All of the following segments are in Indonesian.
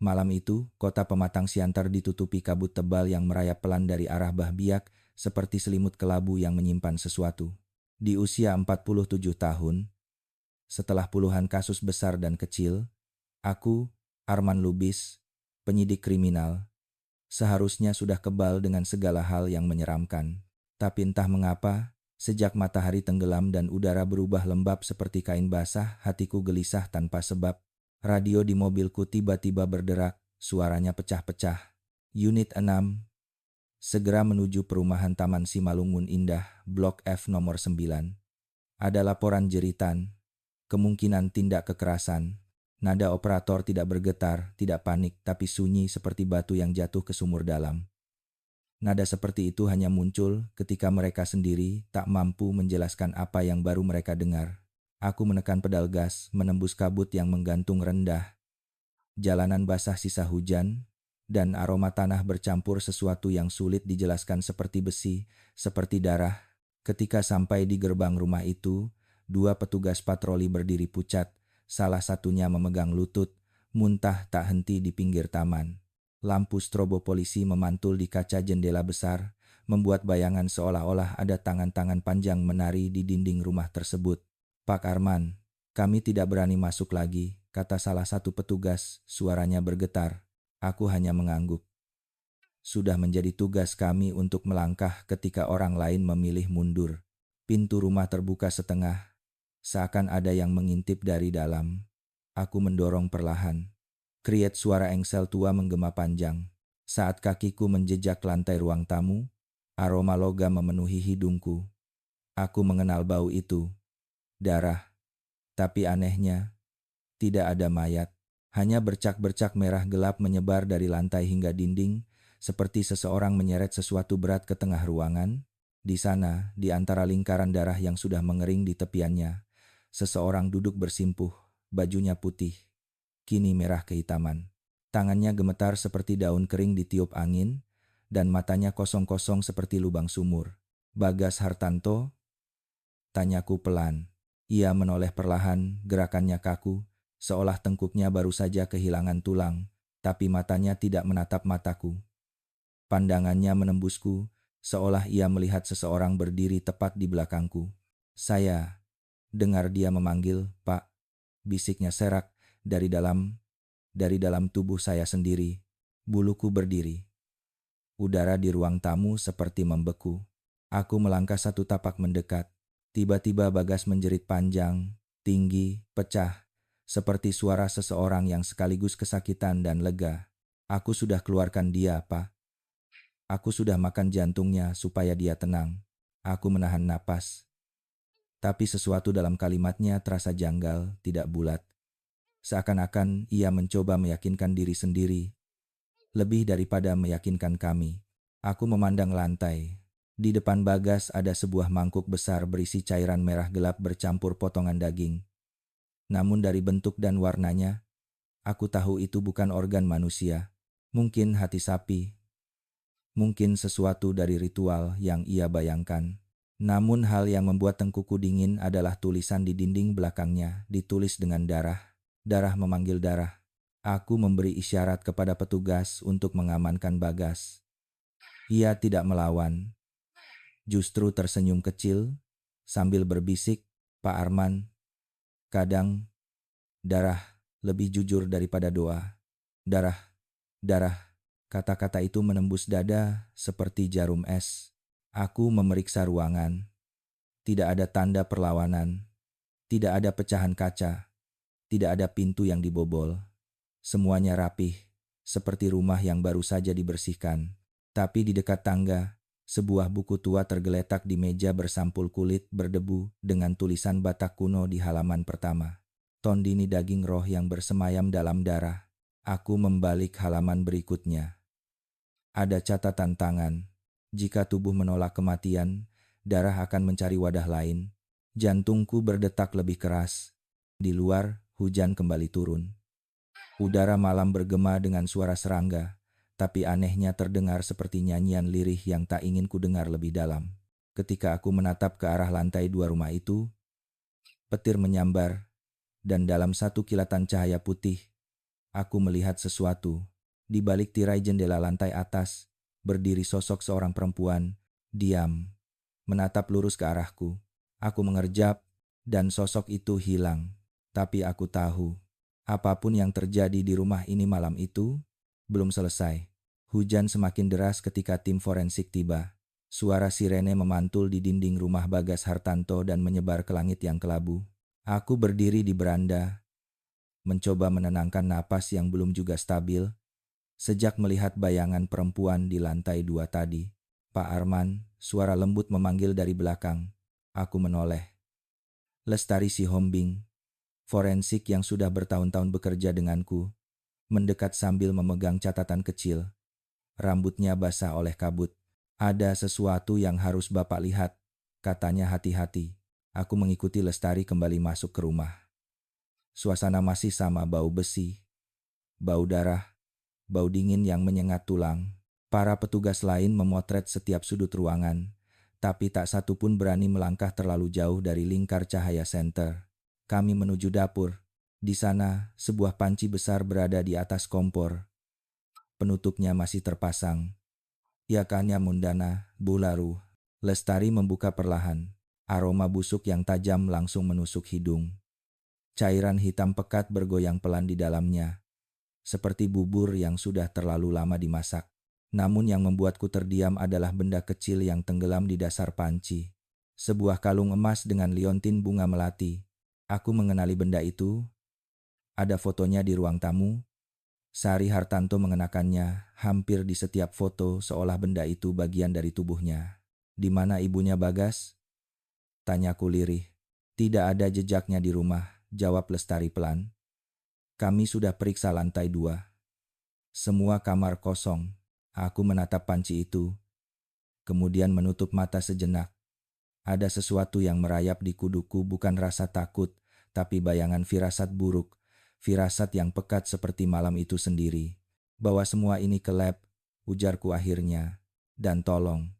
Malam itu, kota pematang siantar ditutupi kabut tebal yang merayap pelan dari arah Bahbiak, seperti selimut kelabu yang menyimpan sesuatu. Di usia 47 tahun, setelah puluhan kasus besar dan kecil, aku, Arman Lubis, penyidik kriminal, seharusnya sudah kebal dengan segala hal yang menyeramkan. Tapi entah mengapa, sejak matahari tenggelam dan udara berubah lembab seperti kain basah, hatiku gelisah tanpa sebab. Radio di mobilku tiba-tiba berderak, suaranya pecah-pecah. Unit 6, segera menuju perumahan Taman Simalungun Indah, Blok F nomor 9. Ada laporan jeritan, kemungkinan tindak kekerasan. Nada operator tidak bergetar, tidak panik, tapi sunyi seperti batu yang jatuh ke sumur dalam. Nada seperti itu hanya muncul ketika mereka sendiri tak mampu menjelaskan apa yang baru mereka dengar. Aku menekan pedal gas, menembus kabut yang menggantung rendah. Jalanan basah sisa hujan, dan aroma tanah bercampur sesuatu yang sulit dijelaskan seperti besi, seperti darah. Ketika sampai di gerbang rumah itu, dua petugas patroli berdiri pucat, salah satunya memegang lutut, muntah tak henti di pinggir taman. Lampu strobo polisi memantul di kaca jendela besar, membuat bayangan seolah-olah ada tangan-tangan panjang menari di dinding rumah tersebut. Pak Arman, kami tidak berani masuk lagi, kata salah satu petugas, suaranya bergetar. Aku hanya mengangguk. Sudah menjadi tugas kami untuk melangkah ketika orang lain memilih mundur. Pintu rumah terbuka setengah, seakan ada yang mengintip dari dalam. Aku mendorong perlahan. Kriet suara engsel tua menggema panjang. Saat kakiku menjejak lantai ruang tamu, aroma logam memenuhi hidungku. Aku mengenal bau itu. Darah. Tapi anehnya, tidak ada mayat. Hanya bercak-bercak merah gelap menyebar dari lantai hingga dinding, seperti seseorang menyeret sesuatu berat ke tengah ruangan. Di sana, di antara lingkaran darah yang sudah mengering di tepiannya, seseorang duduk bersimpuh, bajunya putih, kini merah kehitaman. Tangannya gemetar seperti daun kering ditiup angin, dan matanya kosong-kosong seperti lubang sumur. Bagas Hartanto? Tanyaku pelan. Ia menoleh perlahan, gerakannya kaku, seolah tengkuknya baru saja kehilangan tulang, tapi matanya tidak menatap mataku. Pandangannya menembusku, seolah ia melihat seseorang berdiri tepat di belakangku. Saya dengar dia memanggil, Pak, bisiknya serak dari dalam tubuh saya sendiri. Buluku berdiri. Udara di ruang tamu seperti membeku. Aku melangkah satu tapak mendekat. Tiba-tiba Bagas menjerit panjang, tinggi, pecah, seperti suara seseorang yang sekaligus kesakitan dan lega. Aku sudah keluarkan dia, Pak. Aku sudah makan jantungnya supaya dia tenang. Aku menahan napas. Tapi sesuatu dalam kalimatnya terasa janggal, tidak bulat. Seakan-akan ia mencoba meyakinkan diri sendiri, lebih daripada meyakinkan kami. Aku memandang lantai. Di depan Bagas ada sebuah mangkuk besar berisi cairan merah gelap bercampur potongan daging. Namun dari bentuk dan warnanya, aku tahu itu bukan organ manusia. Mungkin hati sapi. Mungkin sesuatu dari ritual yang ia bayangkan. Namun hal yang membuat tengkuku dingin adalah tulisan di dinding belakangnya, ditulis dengan darah. Darah memanggil darah. Aku memberi isyarat kepada petugas untuk mengamankan Bagas. Ia tidak melawan. Justru tersenyum kecil sambil berbisik, Pak Arman, kadang darah lebih jujur daripada doa. Darah, darah, kata-kata itu menembus dada seperti jarum es. Aku memeriksa ruangan. Tidak ada tanda perlawanan. Tidak ada pecahan kaca. Tidak ada pintu yang dibobol. Semuanya rapih, seperti rumah yang baru saja dibersihkan. Tapi di dekat tangga, sebuah buku tua tergeletak di meja bersampul kulit berdebu dengan tulisan Batak kuno di halaman pertama. Tondini daging roh yang bersemayam dalam darah. Aku membalik halaman berikutnya. Ada catatan tangan. Jika tubuh menolak kematian, darah akan mencari wadah lain. Jantungku berdetak lebih keras. Di luar, hujan kembali turun. Udara malam bergema dengan suara serangga, tapi anehnya terdengar seperti nyanyian lirih yang tak ingin ku dengar lebih dalam. Ketika aku menatap ke arah lantai 2 rumah itu, petir menyambar, dan dalam satu kilatan cahaya putih, Aku melihat sesuatu. Di balik tirai jendela lantai atas, berdiri sosok seorang perempuan, diam, menatap lurus ke arahku. Aku mengerjap, dan sosok itu hilang. Tapi aku tahu, apapun yang terjadi di rumah ini malam itu, belum selesai. Hujan semakin deras ketika tim forensik tiba. Suara sirene memantul di dinding rumah Bagas Hartanto dan menyebar ke langit yang kelabu. Aku berdiri di beranda, mencoba menenangkan napas yang belum juga stabil, sejak melihat bayangan perempuan di lantai 2 tadi. Pak Arman, suara lembut memanggil dari belakang. Aku menoleh. Lestari Sihombing, forensik yang sudah bertahun-tahun bekerja denganku, mendekat sambil memegang catatan kecil. Rambutnya basah oleh kabut. Ada sesuatu yang harus Bapak lihat, katanya hati-hati. Aku mengikuti Lestari kembali masuk ke rumah. Suasana masih sama, bau besi, bau darah, bau dingin yang menyengat tulang. Para petugas lain memotret setiap sudut ruangan, tapi tak satu pun berani melangkah terlalu jauh dari lingkar cahaya senter. Kami menuju dapur. Di sana, sebuah panci besar berada di atas kompor. Penutupnya masih terpasang. Iakannya Mundana, Bularu. Lestari membuka perlahan. Aroma busuk yang tajam langsung menusuk hidung. Cairan hitam pekat bergoyang pelan di dalamnya, seperti bubur yang sudah terlalu lama dimasak. Namun yang membuatku terdiam adalah benda kecil yang tenggelam di dasar panci. Sebuah kalung emas dengan liontin bunga melati. Aku mengenali benda itu. Ada fotonya di ruang tamu. Sari Hartanto mengenakannya hampir di setiap foto, seolah benda itu bagian dari tubuhnya. Di mana ibunya Bagas? Tanyaku lirih. Tidak ada jejaknya di rumah, jawab Lestari pelan. Kami sudah periksa lantai 2. Semua kamar kosong. Aku menatap panci itu, kemudian menutup mata sejenak. Ada sesuatu yang merayap di kuduku, bukan rasa takut, tapi bayangan firasat buruk. Firasat yang pekat seperti malam itu sendiri. Bawa semua ini ke lab, ujarku akhirnya. Dan tolong,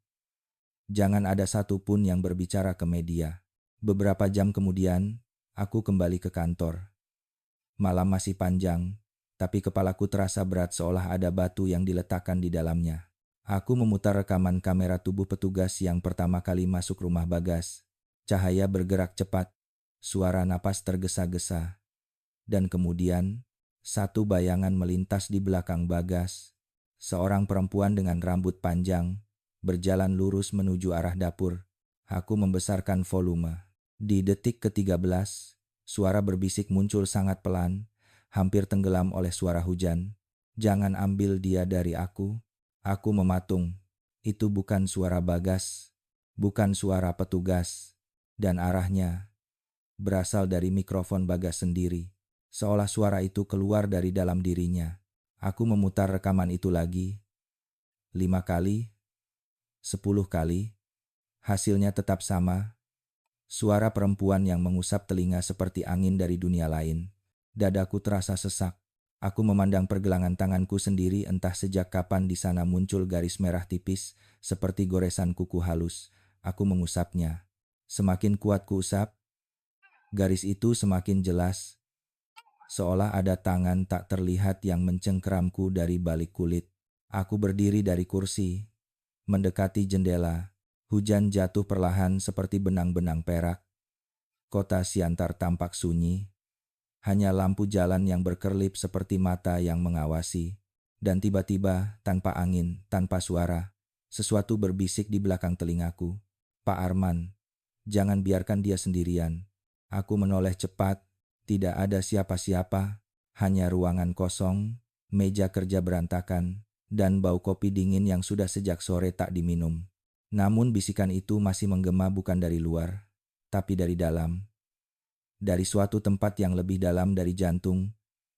jangan ada satupun yang berbicara ke media. Beberapa jam kemudian, aku kembali ke kantor. Malam masih panjang, tapi kepalaku terasa berat seolah ada batu yang diletakkan di dalamnya. Aku memutar rekaman kamera tubuh petugas yang pertama kali masuk rumah Bagas. Cahaya bergerak cepat, suara napas tergesa-gesa. Dan kemudian, satu bayangan melintas di belakang Bagas. Seorang perempuan dengan rambut panjang, berjalan lurus menuju arah dapur. Aku membesarkan volume. Di detik ke-13, suara berbisik muncul sangat pelan, hampir tenggelam oleh suara hujan. Jangan ambil dia dari aku. Aku mematung. Itu bukan suara Bagas, bukan suara petugas. Dan arahnya berasal dari mikrofon Bagas sendiri. Seolah suara itu keluar dari dalam dirinya. Aku memutar rekaman itu lagi. 5 kali, 10 kali. Hasilnya tetap sama. Suara perempuan yang mengusap telinga seperti angin dari dunia lain. Dadaku terasa sesak. Aku memandang pergelangan tanganku sendiri, entah sejak kapan di sana muncul garis merah tipis, seperti goresan kuku halus. Aku mengusapnya. Semakin kuat kuusap, garis itu semakin jelas. Seolah ada tangan tak terlihat yang mencengkeramku dari balik kulit. Aku berdiri dari kursi, mendekati jendela. Hujan jatuh perlahan seperti benang-benang perak. Kota Siantar tampak sunyi. Hanya lampu jalan yang berkerlip seperti mata yang mengawasi. Dan tiba-tiba, tanpa angin, tanpa suara, sesuatu berbisik di belakang telingaku. Pak Arman, jangan biarkan dia sendirian. Aku menoleh cepat. Tidak ada siapa-siapa, hanya ruangan kosong, meja kerja berantakan, dan bau kopi dingin yang sudah sejak sore tak diminum. Namun bisikan itu masih menggema, bukan dari luar, tapi dari dalam. Dari suatu tempat yang lebih dalam dari jantung,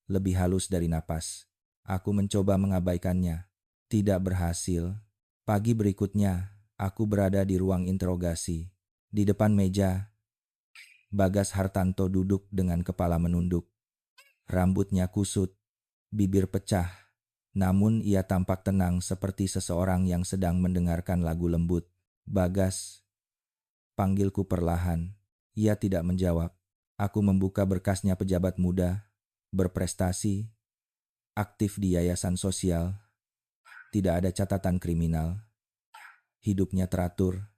lebih halus dari napas. Aku mencoba mengabaikannya. Tidak berhasil. Pagi berikutnya, aku berada di ruang interogasi. Di depan meja, Bagas Hartanto duduk dengan kepala menunduk. Rambutnya kusut, bibir pecah. Namun ia tampak tenang seperti seseorang yang sedang mendengarkan lagu lembut. Bagas, panggilku perlahan. Ia tidak menjawab. Aku membuka berkasnya pejabat muda, berprestasi, aktif di yayasan sosial, tidak ada catatan kriminal, hidupnya teratur,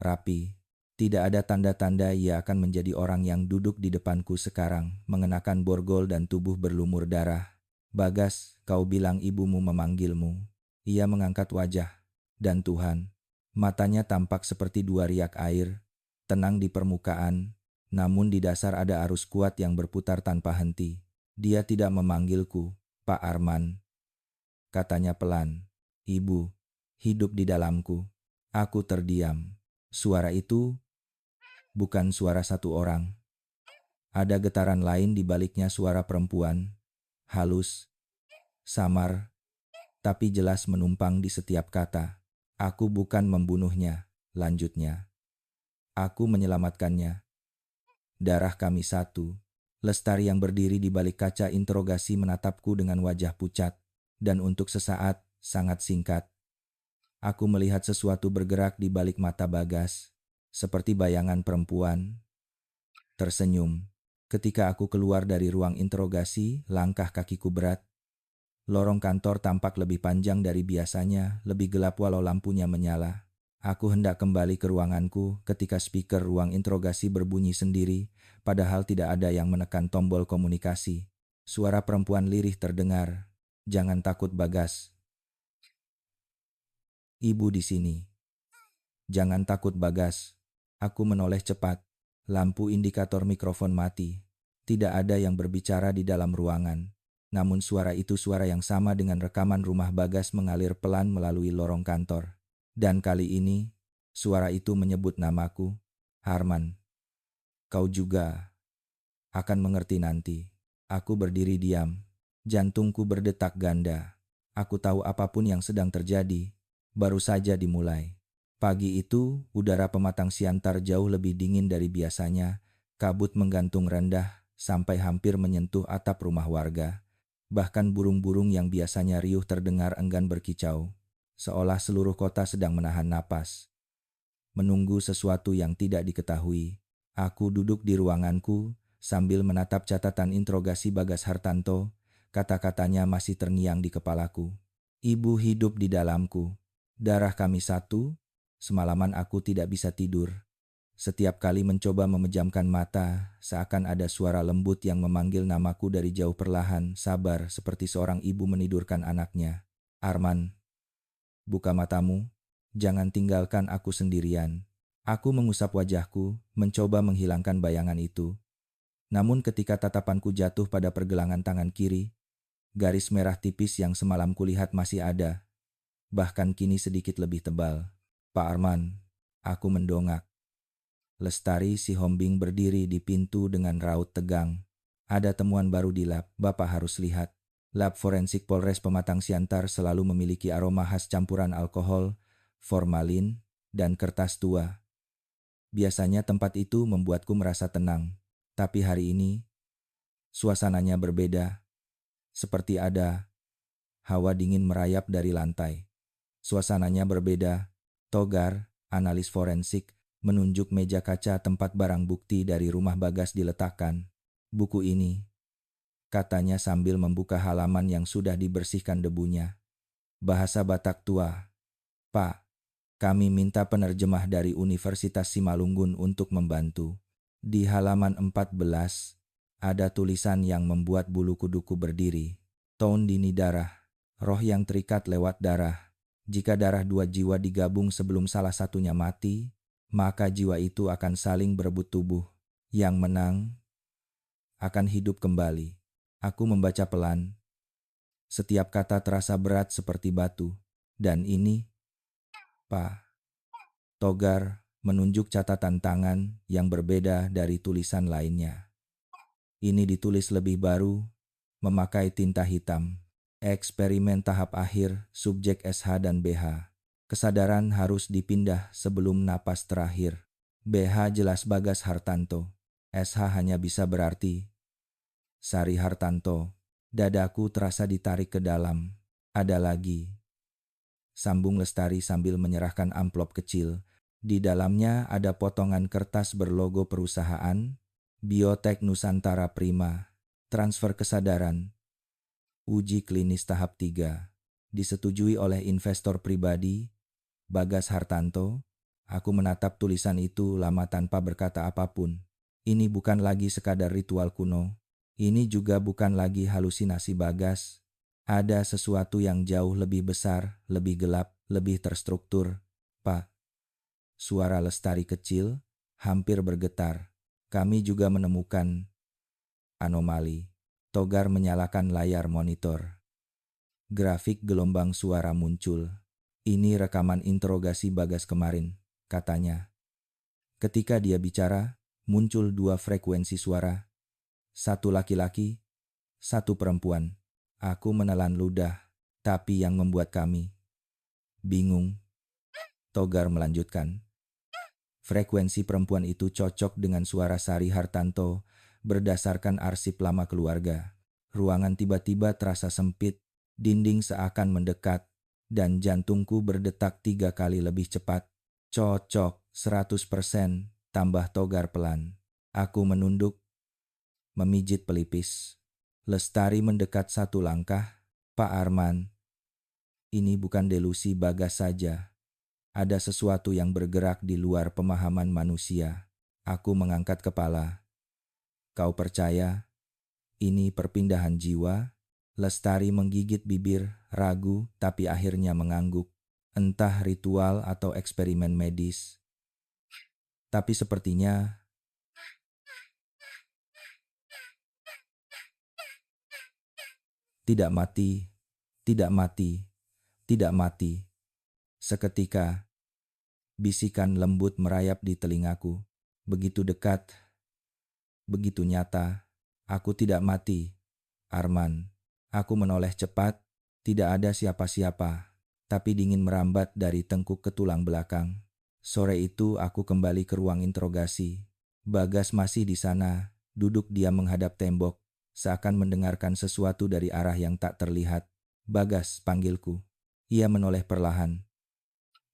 rapi. Tidak ada tanda-tanda ia akan menjadi orang yang duduk di depanku sekarang, mengenakan borgol dan tubuh berlumur darah. Bagas, kau bilang ibumu memanggilmu. Ia mengangkat wajah. Dan Tuhan, matanya tampak seperti dua riak air, tenang di permukaan, namun di dasar ada arus kuat yang berputar tanpa henti. Dia tidak memanggilku, Pak Arman. Katanya pelan. Ibu, hidup di dalamku. Aku terdiam. Suara itu bukan suara satu orang. Ada getaran lain di baliknya, suara perempuan. Halus, samar, tapi jelas menumpang di setiap kata. Aku bukan membunuhnya, lanjutnya. Aku menyelamatkannya. Darah kami satu. Lestari yang berdiri di balik kaca interogasi menatapku dengan wajah pucat. Dan untuk sesaat, sangat singkat, aku melihat sesuatu bergerak di balik mata Bagas. Seperti bayangan perempuan. Tersenyum. Ketika aku keluar dari ruang interogasi, langkah kakiku berat. Lorong kantor tampak lebih panjang dari biasanya, lebih gelap walau lampunya menyala. Aku hendak kembali ke ruanganku ketika speaker ruang interogasi berbunyi sendiri, padahal tidak ada yang menekan tombol komunikasi. Suara perempuan lirih terdengar. Jangan takut Bagas. Ibu di sini. Jangan takut Bagas. Aku menoleh cepat. Lampu indikator mikrofon mati. Tidak ada yang berbicara di dalam ruangan. Namun suara itu suara yang sama dengan rekaman rumah Bagas mengalir pelan melalui lorong kantor. Dan kali ini, suara itu menyebut namaku, Harman. Kau juga akan mengerti nanti. Aku berdiri diam. Jantungku berdetak ganda. Aku tahu apapun yang sedang terjadi, baru saja dimulai. Pagi itu, udara pematang siantar jauh lebih dingin dari biasanya. Kabut menggantung rendah sampai hampir menyentuh atap rumah warga. Bahkan burung-burung yang biasanya riuh terdengar enggan berkicau, seolah seluruh kota sedang menahan napas, menunggu sesuatu yang tidak diketahui. Aku duduk di ruanganku sambil menatap catatan interogasi Bagas Hartanto. Kata-katanya masih terngiang di kepalaku. Ibu hidup di dalamku. Darah kami satu. Semalaman aku tidak bisa tidur. Setiap kali mencoba memejamkan mata, seakan ada suara lembut yang memanggil namaku dari jauh perlahan, sabar seperti seorang ibu menidurkan anaknya. Arman, buka matamu. Jangan tinggalkan aku sendirian. Aku mengusap wajahku, mencoba menghilangkan bayangan itu. Namun ketika tatapanku jatuh pada pergelangan tangan kiri, garis merah tipis yang semalam kulihat masih ada. Bahkan kini sedikit lebih tebal. Pak Arman, aku mendongak. Lestari si Hombing berdiri di pintu dengan raut tegang. Ada temuan baru di lab, Bapak harus lihat. Lab forensik Polres Pematang Siantar selalu memiliki aroma khas campuran alkohol, formalin, dan kertas tua. Biasanya tempat itu membuatku merasa tenang, tapi hari ini suasananya berbeda. Seperti ada hawa dingin merayap dari lantai. Suasananya berbeda. Togar, analis forensik, menunjuk meja kaca tempat barang bukti dari rumah Bagas diletakkan. Buku ini, katanya sambil membuka halaman yang sudah dibersihkan debunya. Bahasa Batak tua. Pak, kami minta penerjemah dari Universitas Simalungun untuk membantu. Di halaman 14, ada tulisan yang membuat bulu kuduku berdiri. Tahun dini darah, roh yang terikat lewat darah. Jika darah dua jiwa digabung sebelum salah satunya mati, maka jiwa itu akan saling berebut tubuh. Yang menang akan hidup kembali. Aku membaca pelan. Setiap kata terasa berat seperti batu. Dan ini, Pak. Togar menunjuk catatan tangan yang berbeda dari tulisan lainnya. Ini ditulis lebih baru, memakai tinta hitam. Eksperimen tahap akhir, subjek SH dan BH. Kesadaran harus dipindah sebelum napas terakhir. BH jelas Bagas Hartanto. SH hanya bisa berarti Sari Hartanto. Dadaku terasa ditarik ke dalam. Ada lagi. Sambung Lestari sambil menyerahkan amplop kecil. Di dalamnya ada potongan kertas berlogo perusahaan, Biotek Nusantara Prima, transfer kesadaran. Uji klinis tahap 3. Disetujui oleh investor pribadi, Bagas Hartanto. Aku menatap tulisan itu lama tanpa berkata apapun. Ini bukan lagi sekadar ritual kuno. Ini juga bukan lagi halusinasi Bagas. Ada sesuatu yang jauh lebih besar, lebih gelap, lebih terstruktur. Pak. Suara Lestari kecil, hampir bergetar. Kami juga menemukan anomali. Togar menyalakan layar monitor. Grafik gelombang suara muncul. Ini rekaman interogasi Bagas kemarin, katanya. Ketika dia bicara, muncul dua frekuensi suara. Satu laki-laki, satu perempuan. Aku menelan ludah, tapi yang membuat kami bingung. Togar melanjutkan. Frekuensi perempuan itu cocok dengan suara Sari Hartanto berdasarkan arsip lama keluarga. Ruangan tiba-tiba terasa sempit, dinding seakan mendekat, dan jantungku berdetak 3 kali lebih cepat. Cocok, 100%, tambah Togar pelan. Aku menunduk, memijit pelipis. Lestari mendekat satu langkah. Pak Arman, ini bukan delusi Bagas saja. Ada sesuatu yang bergerak di luar pemahaman manusia. Aku mengangkat kepala. Kau percaya? Ini perpindahan jiwa? Lestari menggigit bibir, ragu, tapi akhirnya mengangguk. Entah ritual atau eksperimen medis. Tapi sepertinya tidak mati, tidak mati, tidak mati. Seketika, bisikan lembut merayap di telingaku. Begitu dekat, begitu nyata. Aku tidak mati, Arman. Aku menoleh cepat, tidak ada siapa-siapa, tapi dingin merambat dari tengkuk ke tulang belakang. Sore itu aku kembali ke ruang interogasi. Bagas masih di sana, duduk diam menghadap tembok, seakan mendengarkan sesuatu dari arah yang tak terlihat. Bagas, panggilku. Ia menoleh perlahan.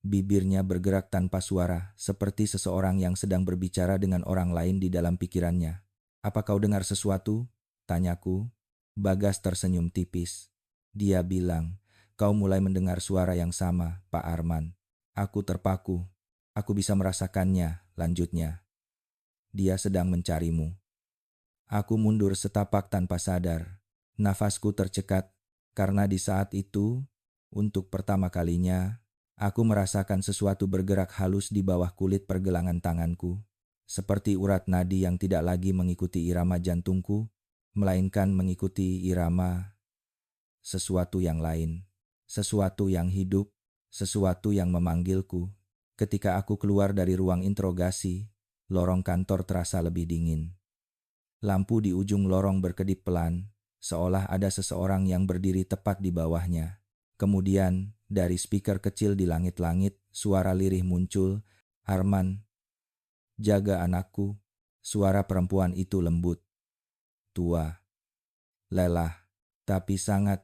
Bibirnya bergerak tanpa suara, seperti seseorang yang sedang berbicara dengan orang lain di dalam pikirannya. Apa kau dengar sesuatu? Tanyaku. Bagas tersenyum tipis. Dia bilang, kau mulai mendengar suara yang sama, Pak Arman. Aku terpaku. Aku bisa merasakannya, lanjutnya. Dia sedang mencarimu. Aku mundur setapak tanpa sadar. Nafasku tercekat, karena di saat itu, untuk pertama kalinya, aku merasakan sesuatu bergerak halus di bawah kulit pergelangan tanganku, seperti urat nadi yang tidak lagi mengikuti irama jantungku, melainkan mengikuti irama sesuatu yang lain, sesuatu yang hidup, sesuatu yang memanggilku. Ketika aku keluar dari ruang interogasi, lorong kantor terasa lebih dingin. Lampu di ujung lorong berkedip pelan, seolah ada seseorang yang berdiri tepat di bawahnya. Kemudian, dari speaker kecil di langit-langit, suara lirih muncul. Arman, jaga anakku. Suara perempuan itu lembut, tua, lelah, tapi sangat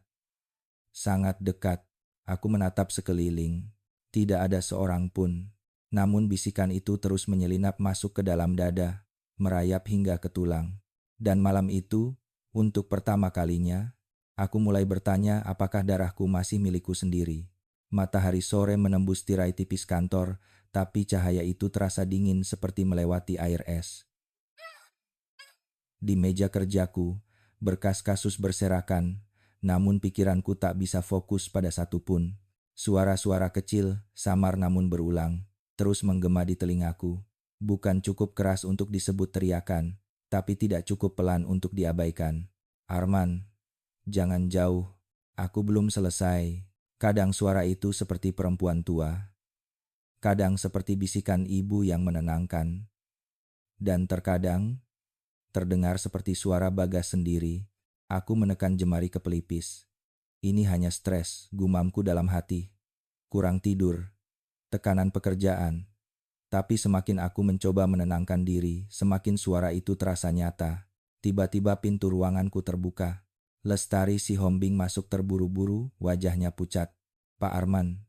dekat. Aku menatap sekeliling. Tidak ada seorang pun. Namun bisikan itu terus menyelinap masuk ke dalam dada, merayap hingga ke tulang. Dan malam itu, untuk pertama kalinya, aku mulai bertanya apakah darahku masih milikku sendiri. Matahari sore menembus tirai tipis kantor, tapi cahaya itu terasa dingin seperti melewati air es. Di meja kerjaku, berkas kasus berserakan, namun pikiranku tak bisa fokus pada satu pun. Suara-suara kecil, samar namun berulang, terus menggema di telingaku. Bukan cukup keras untuk disebut teriakan, tapi tidak cukup pelan untuk diabaikan. Arman, jangan jauh, aku belum selesai. Kadang suara itu seperti perempuan tua, kadang seperti bisikan ibu yang menenangkan, dan terkadang terdengar seperti suara Bagas sendiri. Aku menekan jemari ke pelipis. Ini hanya stres, gumamku dalam hati. Kurang tidur, tekanan pekerjaan. Tapi semakin aku mencoba menenangkan diri, semakin suara itu terasa nyata. Tiba-tiba pintu ruanganku terbuka. Lestari si Hombing masuk terburu-buru, wajahnya pucat. Pak Arman,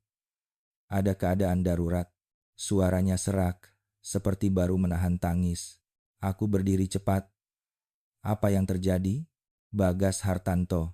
ada keadaan darurat. Suaranya serak, seperti baru menahan tangis. Aku berdiri cepat. Apa yang terjadi? Bagas Hartanto.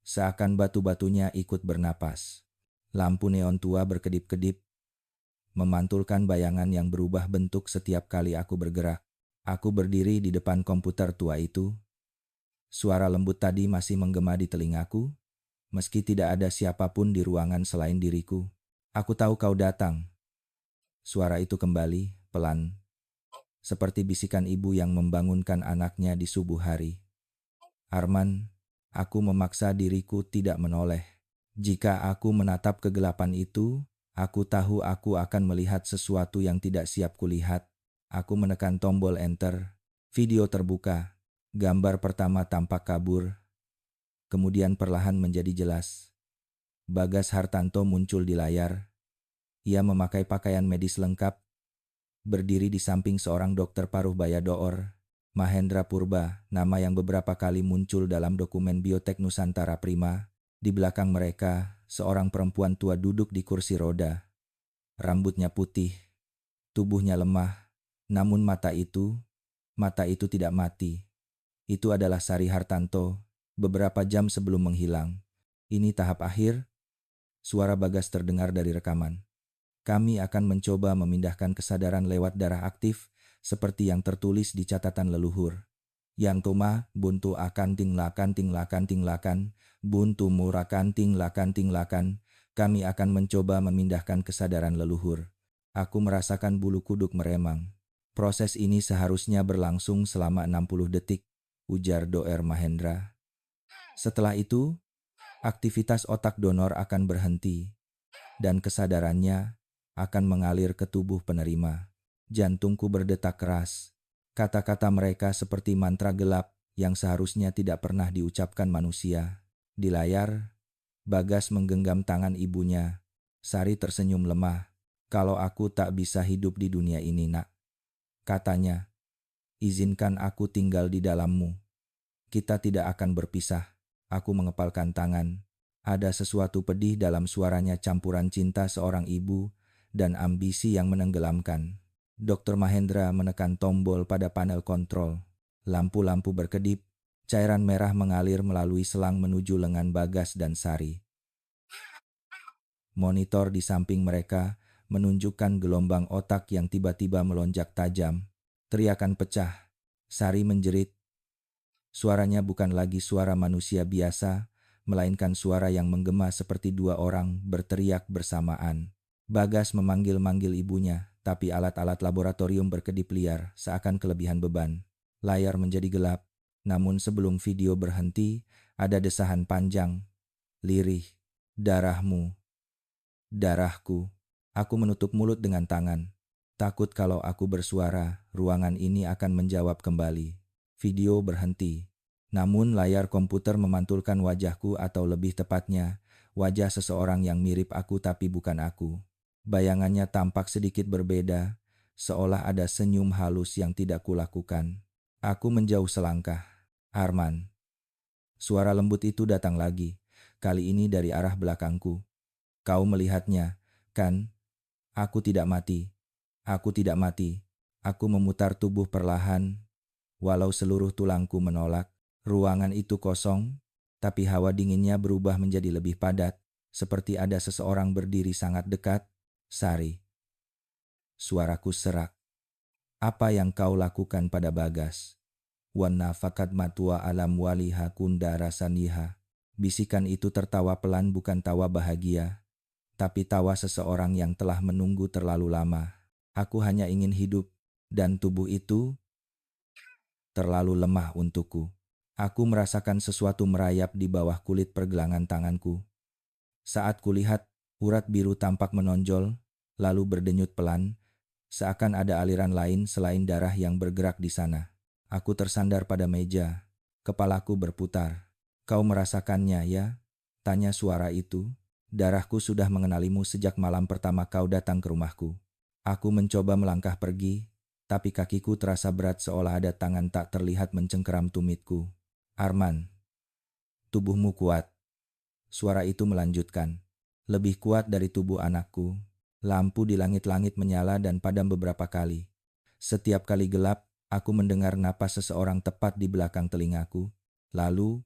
Seakan batu-batunya ikut bernapas. Lampu neon tua berkedip-kedip, memantulkan bayangan yang berubah bentuk setiap kali aku bergerak. Aku berdiri di depan komputer tua itu. Suara lembut tadi masih menggema di telingaku, meski tidak ada siapapun di ruangan selain diriku. Aku tahu kau datang. Suara itu kembali, pelan, seperti bisikan ibu yang membangunkan anaknya di subuh hari. Arman, aku memaksa diriku tidak menoleh. Jika aku menatap kegelapan itu, aku tahu aku akan melihat sesuatu yang tidak siap kulihat. Aku menekan tombol enter. Video terbuka. Gambar pertama tampak kabur, kemudian perlahan menjadi jelas. Bagas Hartanto muncul di layar. Ia memakai pakaian medis lengkap, berdiri di samping seorang dokter paruh baya Door, Mahendra Purba, nama yang beberapa kali muncul dalam dokumen Biotek Nusantara Prima. Di belakang mereka, seorang perempuan tua duduk di kursi roda. Rambutnya putih, tubuhnya lemah, namun mata itu tidak mati. Itu adalah Sari Hartanto, beberapa jam sebelum menghilang. Ini tahap akhir, suara Bagas terdengar dari rekaman. Kami akan mencoba memindahkan kesadaran lewat darah aktif, seperti yang tertulis di catatan leluhur. Yang Toma, buntu akan tinglakan, buntu murakan tinglakan, kami akan mencoba memindahkan kesadaran leluhur. Aku merasakan bulu kuduk meremang. Proses ini seharusnya berlangsung selama 60 detik, ujar Doer Mahendra. Setelah itu, aktivitas otak donor akan berhenti, dan kesadarannya akan mengalir ke tubuh penerima. Jantungku berdetak keras. Kata-kata mereka seperti mantra gelap yang seharusnya tidak pernah diucapkan manusia. Di layar, Bagas menggenggam tangan ibunya. Sari tersenyum lemah. Kalau aku tak bisa hidup di dunia ini, nak, katanya, izinkan aku tinggal di dalammu. Kita tidak akan berpisah. Aku mengepalkan tangan. Ada sesuatu pedih dalam suaranya, campuran cinta seorang ibu dan ambisi yang menenggelamkan. Dr. Mahendra menekan tombol pada panel kontrol. Lampu-lampu berkedip, cairan merah mengalir melalui selang menuju lengan Bagas dan Sari. Monitor di samping mereka menunjukkan gelombang otak yang tiba-tiba melonjak tajam. Teriakan pecah. Sari menjerit. Suaranya bukan lagi suara manusia biasa, melainkan suara yang menggema seperti dua orang berteriak bersamaan. Bagas memanggil-manggil ibunya, tapi alat-alat laboratorium berkedip liar, seakan kelebihan beban. Layar menjadi gelap, namun sebelum video berhenti, ada desahan panjang, lirih. Darahmu, darahku. Aku menutup mulut dengan tangan. Takut kalau aku bersuara, ruangan ini akan menjawab kembali. Video berhenti. Namun layar komputer memantulkan wajahku, atau lebih tepatnya, wajah seseorang yang mirip aku tapi bukan aku. Bayangannya tampak sedikit berbeda, seolah ada senyum halus yang tidak kulakukan. Aku menjauh selangkah. Arman. Suara lembut itu datang lagi, kali ini dari arah belakangku. Kau melihatnya, kan? Aku tidak mati. Aku tidak mati. Aku memutar tubuh perlahan, walau seluruh tulangku menolak. Ruangan itu kosong, tapi hawa dinginnya berubah menjadi lebih padat, seperti ada seseorang berdiri sangat dekat. Sari. Suaraku serak. Apa yang kau lakukan pada Bagas? Wana fakat matua alam waliha kunda rasaniha. Bisikan itu tertawa pelan, bukan tawa bahagia, tapi tawa seseorang yang telah menunggu terlalu lama. Aku hanya ingin hidup, dan tubuh itu terlalu lemah untukku. Aku merasakan sesuatu merayap di bawah kulit pergelangan tanganku. Saat kulihat, urat biru tampak menonjol, lalu berdenyut pelan, seakan ada aliran lain selain darah yang bergerak di sana. Aku tersandar pada meja, kepalaku berputar. Kau merasakannya, ya? Tanya suara itu. Darahku sudah mengenalimu sejak malam pertama kau datang ke rumahku. Aku mencoba melangkah pergi, tapi kakiku terasa berat seolah ada tangan tak terlihat mencengkeram tumitku. Arman, tubuhmu kuat. Suara itu melanjutkan. Lebih kuat dari tubuh anakku. Lampu di langit-langit menyala dan padam beberapa kali. Setiap kali gelap, aku mendengar napas seseorang tepat di belakang telingaku. Lalu,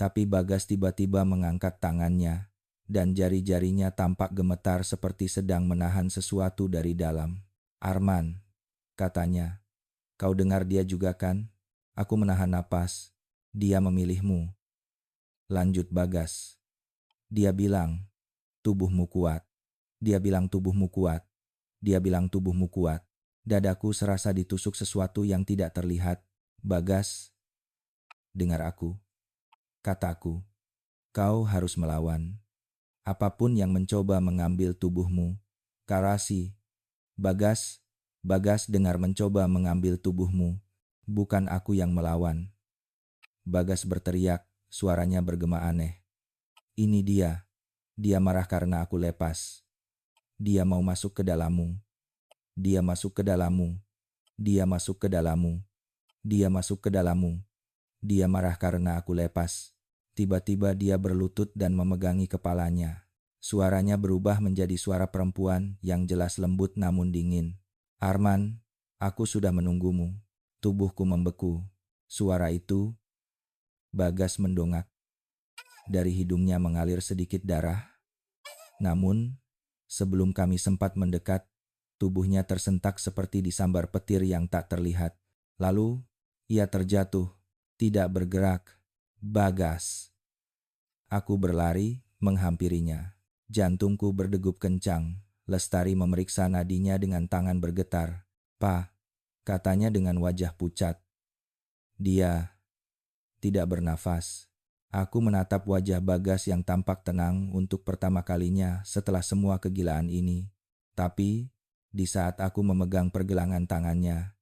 Tapi Bagas tiba-tiba mengangkat tangannya, dan jari-jarinya tampak gemetar seperti sedang menahan sesuatu dari dalam. "Arman," katanya, "kau dengar dia juga kan? Aku menahan napas. Dia memilihmu." Lanjut Bagas. "Dia bilang, tubuhmu kuat. Dia bilang tubuhmu kuat. Dia bilang tubuhmu kuat." Dadaku serasa ditusuk sesuatu yang tidak terlihat. "Bagas, dengar aku," kataku. "Kau harus melawan. Apapun yang mencoba mengambil tubuhmu." "Karasi, Bagas, Bagas dengar mencoba mengambil tubuhmu. Bukan aku yang melawan." Bagas berteriak, suaranya bergema aneh. "Ini dia. Dia marah karena aku lepas. Dia mau masuk ke dalammu. Dia masuk ke dalammu. Dia masuk ke dalammu. Dia masuk ke dalammu. Dia marah karena aku lepas." Tiba-tiba dia berlutut dan memegangi kepalanya. Suaranya berubah menjadi suara perempuan yang jelas lembut namun dingin. "Arman, aku sudah menunggumu." Tubuhku membeku. Suara itu, Bagas mendongak. Dari hidungnya mengalir sedikit darah. Namun, sebelum kami sempat mendekat, tubuhnya tersentak seperti disambar petir yang tak terlihat. Lalu, ia terjatuh, tidak bergerak. "Bagas!" Aku berlari, menghampirinya. Jantungku berdegup kencang. Lestari memeriksa nadinya dengan tangan bergetar. "Pa," katanya dengan wajah pucat. Dia tidak bernafas. Aku menatap wajah Bagas yang tampak tenang untuk pertama kalinya setelah semua kegilaan ini. Tapi, di saat aku memegang pergelangan tangannya,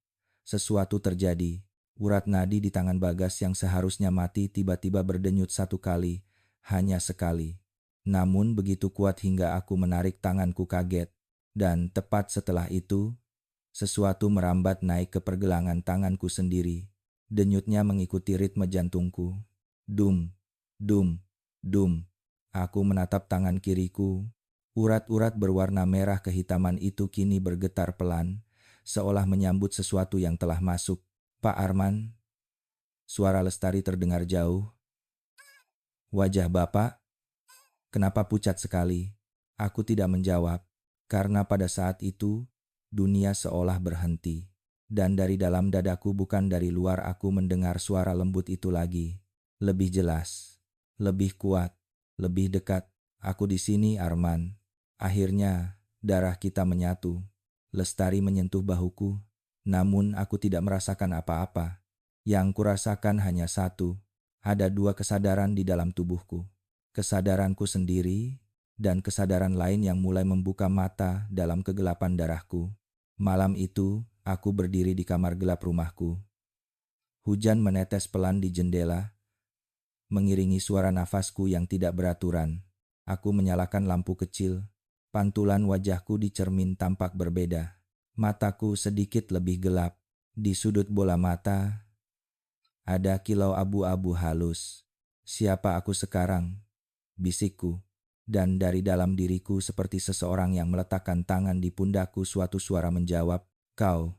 sesuatu terjadi. Urat nadi di tangan Bagas yang seharusnya mati tiba-tiba berdenyut satu kali, hanya sekali. Namun begitu kuat hingga aku menarik tanganku kaget. Dan tepat setelah itu, sesuatu merambat naik ke pergelangan tanganku sendiri. Denyutnya mengikuti ritme jantungku. Dum, dum, dum. Aku menatap tangan kiriku. Urat-urat berwarna merah kehitaman itu kini bergetar pelan, seolah menyambut sesuatu yang telah masuk. "Pak Arman?" Suara Lestari terdengar jauh. "Wajah Bapak, kenapa pucat sekali?" Aku tidak menjawab, karena pada saat itu, dunia seolah berhenti. Dan dari dalam dadaku bukan dari luar aku mendengar suara lembut itu lagi. Lebih jelas, lebih kuat, lebih dekat. "Aku di sini, Arman." Akhirnya, darah kita menyatu. Lestari menyentuh bahuku, namun aku tidak merasakan apa-apa. Yang kurasakan hanya satu, ada dua kesadaran di dalam tubuhku. Kesadaranku sendiri, dan kesadaran lain yang mulai membuka mata dalam kegelapan darahku. Malam itu, aku berdiri di kamar gelap rumahku. Hujan menetes pelan di jendela, mengiringi suara nafasku yang tidak beraturan. Aku menyalakan lampu kecil. Pantulan wajahku di cermin tampak berbeda. Mataku sedikit lebih gelap. Di sudut bola mata, ada kilau abu-abu halus. "Siapa aku sekarang?" bisikku. Dan dari dalam diriku seperti seseorang yang meletakkan tangan di pundakku suatu suara menjawab, "Kau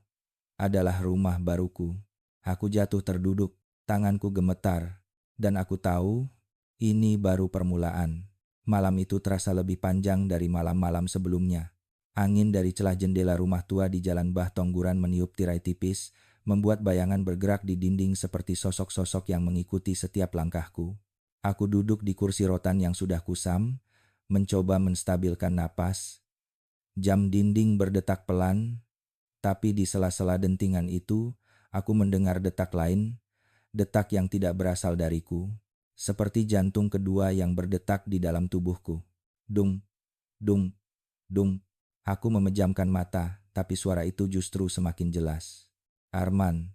adalah rumah baruku." Aku jatuh terduduk, tanganku gemetar, dan aku tahu ini baru permulaan. Malam itu terasa lebih panjang dari malam-malam sebelumnya. Angin dari celah jendela rumah tua di Jalan Bah Tongguran meniup tirai tipis, membuat bayangan bergerak di dinding seperti sosok-sosok yang mengikuti setiap langkahku. Aku duduk di kursi rotan yang sudah kusam, mencoba menstabilkan napas. Jam dinding berdetak pelan, tapi di sela-sela dentingan itu, aku mendengar detak lain, detak yang tidak berasal dariku, seperti jantung kedua yang berdetak di dalam tubuhku. Dung, dung, dung. Aku memejamkan mata, tapi suara itu justru semakin jelas. "Arman,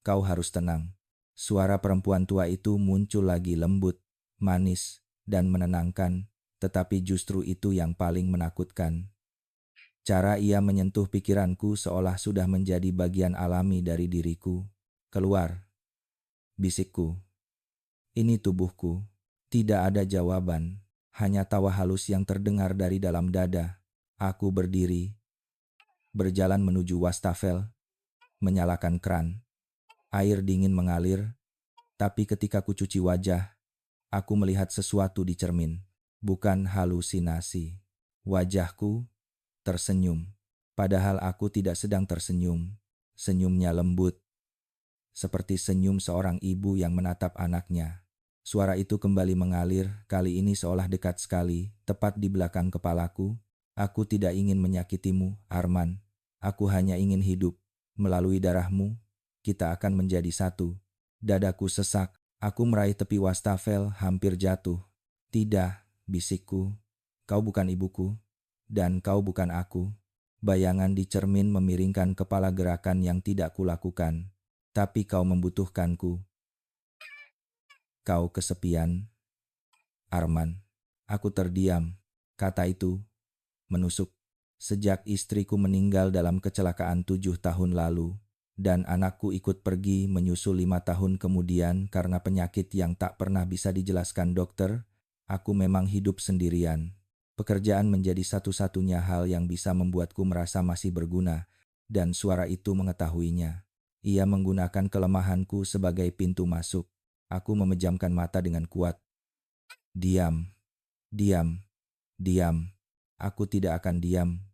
kau harus tenang." Suara perempuan tua itu muncul lagi lembut, manis, dan menenangkan, tetapi justru itu yang paling menakutkan. Cara ia menyentuh pikiranku seolah sudah menjadi bagian alami dari diriku. "Keluar," bisikku. "Ini tubuhku." Tidak ada jawaban, hanya tawa halus yang terdengar dari dalam dada. Aku berdiri, berjalan menuju wastafel, menyalakan kran. Air dingin mengalir, tapi ketika ku cuci wajah, Aku melihat sesuatu di cermin, bukan halusinasi. Wajahku tersenyum, padahal aku tidak sedang tersenyum. Senyumnya lembut, seperti senyum seorang ibu yang menatap anaknya. Suara itu kembali mengalir, kali ini seolah dekat sekali, tepat di belakang kepalaku. Aku tidak ingin menyakitimu, Arman. Aku hanya ingin hidup. Melalui darahmu, kita akan menjadi satu. Dadaku sesak, aku meraih tepi wastafel, hampir jatuh. Tidak, bisikku. Kau bukan ibuku, dan kau bukan aku. Bayangan di cermin memiringkan kepala, gerakan yang tidak kulakukan. Tapi kau membutuhkanku. Kau kesepian, Arman. Aku terdiam. Kata itu menusuk. Sejak istriku meninggal dalam kecelakaan 7 tahun lalu, dan anakku ikut pergi menyusul 5 tahun kemudian karena penyakit yang tak pernah bisa dijelaskan dokter, aku memang hidup sendirian. Pekerjaan menjadi satu-satunya hal yang bisa membuatku merasa masih berguna, dan suara itu mengetahuinya. Ia menggunakan kelemahanku sebagai pintu masuk. Aku memejamkan mata dengan kuat. Diam, diam, diam. Aku tidak akan diam,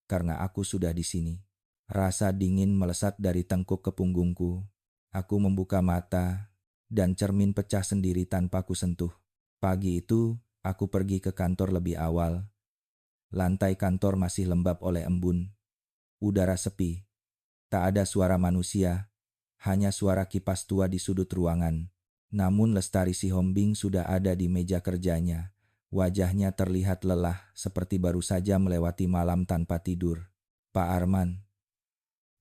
karena aku sudah di sini. Rasa dingin melesat dari tengkuk ke punggungku. Aku membuka mata, dan cermin pecah sendiri tanpa ku sentuh. Pagi itu, aku pergi ke kantor lebih awal. Lantai kantor masih lembab oleh embun. Udara sepi. Tak ada suara manusia, hanya suara kipas tua di sudut ruangan. Namun Lestari Sihombing sudah ada di meja kerjanya. Wajahnya terlihat lelah, seperti baru saja melewati malam tanpa tidur. Pak Arman.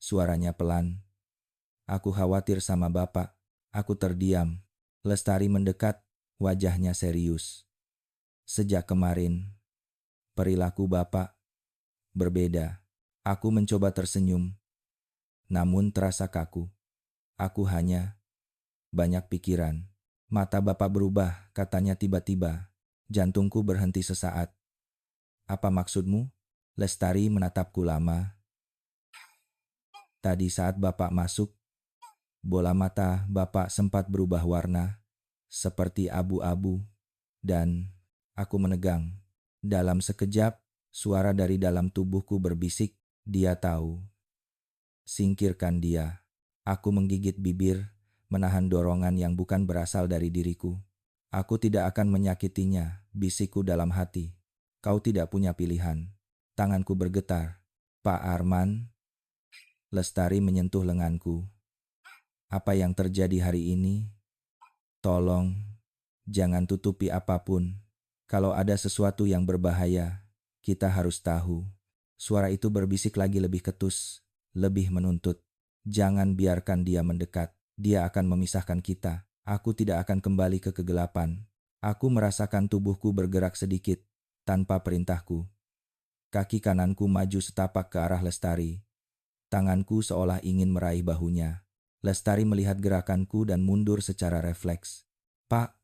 Suaranya pelan. Aku khawatir sama Bapak. Aku terdiam. Lestari mendekat, wajahnya serius. Sejak kemarin, perilaku Bapak berbeda. Aku mencoba tersenyum, namun terasa kaku. Aku hanya banyak pikiran. Mata Bapak berubah, katanya tiba-tiba. Jantungku berhenti sesaat. Apa maksudmu? Lestari menatapku lama. Tadi saat Bapak masuk, bola mata Bapak sempat berubah warna, seperti abu-abu, dan aku menegang. Dalam sekejap, suara dari dalam tubuhku berbisik, dia tahu. Singkirkan dia. Aku menggigit bibir, menahan dorongan yang bukan berasal dari diriku. Aku tidak akan menyakitinya, bisikku dalam hati. Kau tidak punya pilihan. Tanganku bergetar. Pak Arman. Lestari menyentuh lenganku. Apa yang terjadi hari ini? Tolong, jangan tutupi apapun. Kalau ada sesuatu yang berbahaya, kita harus tahu. Suara itu berbisik lagi, lebih ketus, lebih menuntut. Jangan biarkan dia mendekat. Dia akan memisahkan kita. Aku tidak akan kembali ke kegelapan. Aku merasakan tubuhku bergerak sedikit, tanpa perintahku. Kaki kananku maju setapak ke arah Lestari. Tanganku seolah ingin meraih bahunya. Lestari melihat gerakanku dan mundur secara refleks. Pak,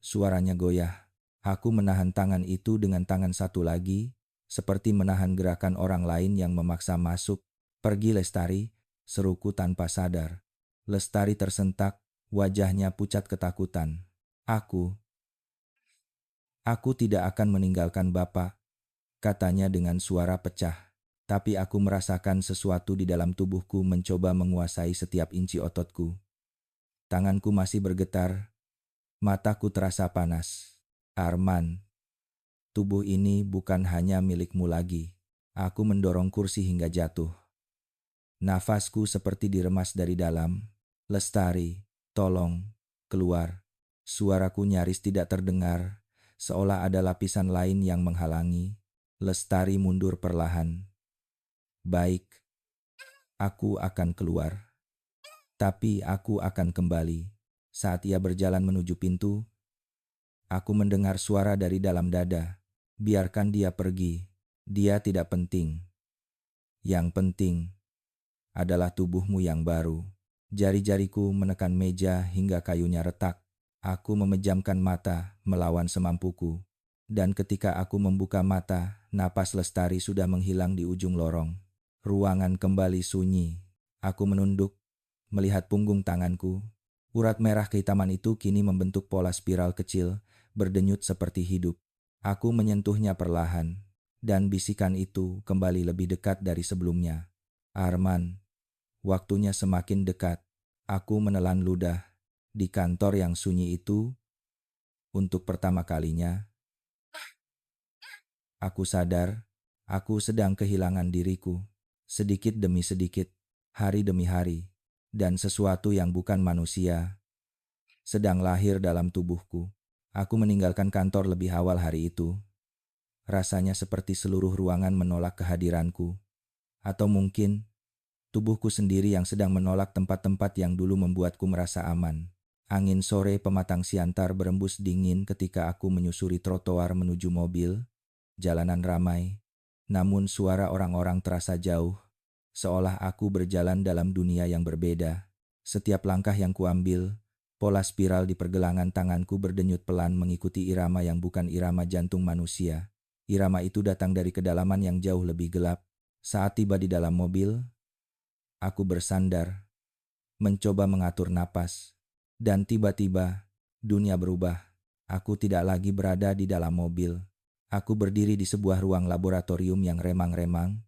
suaranya goyah. Aku menahan tangan itu dengan tangan satu lagi, seperti menahan gerakan orang lain yang memaksa masuk. Pergi Lestari, seruku tanpa sadar. Lestari tersentak, wajahnya pucat ketakutan. Aku tidak akan meninggalkan Bapak, katanya dengan suara pecah. Tapi aku merasakan sesuatu di dalam tubuhku mencoba menguasai setiap inci ototku. Tanganku masih bergetar, mataku terasa panas. Arman, tubuh ini bukan hanya milikmu lagi. Aku mendorong kursi hingga jatuh. Nafasku seperti diremas dari dalam. Lestari, tolong, keluar. Suaraku nyaris tidak terdengar, seolah ada lapisan lain yang menghalangi. Lestari mundur perlahan. Baik, aku akan keluar. Tapi aku akan kembali. Saat ia berjalan menuju pintu, aku mendengar suara dari dalam dada. Biarkan dia pergi. Dia tidak penting. Yang penting adalah tubuhmu yang baru. Jari-jariku menekan meja hingga kayunya retak. Aku memejamkan mata melawan semampuku. Dan ketika aku membuka mata, napas Lestari sudah menghilang di ujung lorong. Ruangan kembali sunyi. Aku menunduk, melihat punggung tanganku. Urat merah kehitaman itu kini membentuk pola spiral kecil, berdenyut seperti hidup. Aku menyentuhnya perlahan, dan bisikan itu kembali lebih dekat dari sebelumnya. Arman, waktunya semakin dekat. Aku menelan ludah. Di kantor yang sunyi itu, untuk pertama kalinya, aku sadar, aku sedang kehilangan diriku. Sedikit demi sedikit, hari demi hari, dan sesuatu yang bukan manusia sedang lahir dalam tubuhku. Aku meninggalkan kantor lebih awal hari itu. Rasanya seperti seluruh ruangan menolak kehadiranku. Atau mungkin, tubuhku sendiri yang sedang menolak tempat-tempat yang dulu membuatku merasa aman. Angin sore pematang siantar berembus dingin ketika aku menyusuri trotoar menuju mobil. Jalanan ramai, namun suara orang-orang terasa jauh, seolah aku berjalan dalam dunia yang berbeda. Setiap langkah yang kuambil, pola spiral di pergelangan tanganku berdenyut pelan mengikuti irama yang bukan irama jantung manusia. Irama itu datang dari kedalaman yang jauh lebih gelap. Saat tiba di dalam mobil, aku bersandar, mencoba mengatur napas, dan tiba-tiba dunia berubah. Aku tidak lagi berada di dalam mobil. Aku berdiri di sebuah ruang laboratorium yang remang-remang.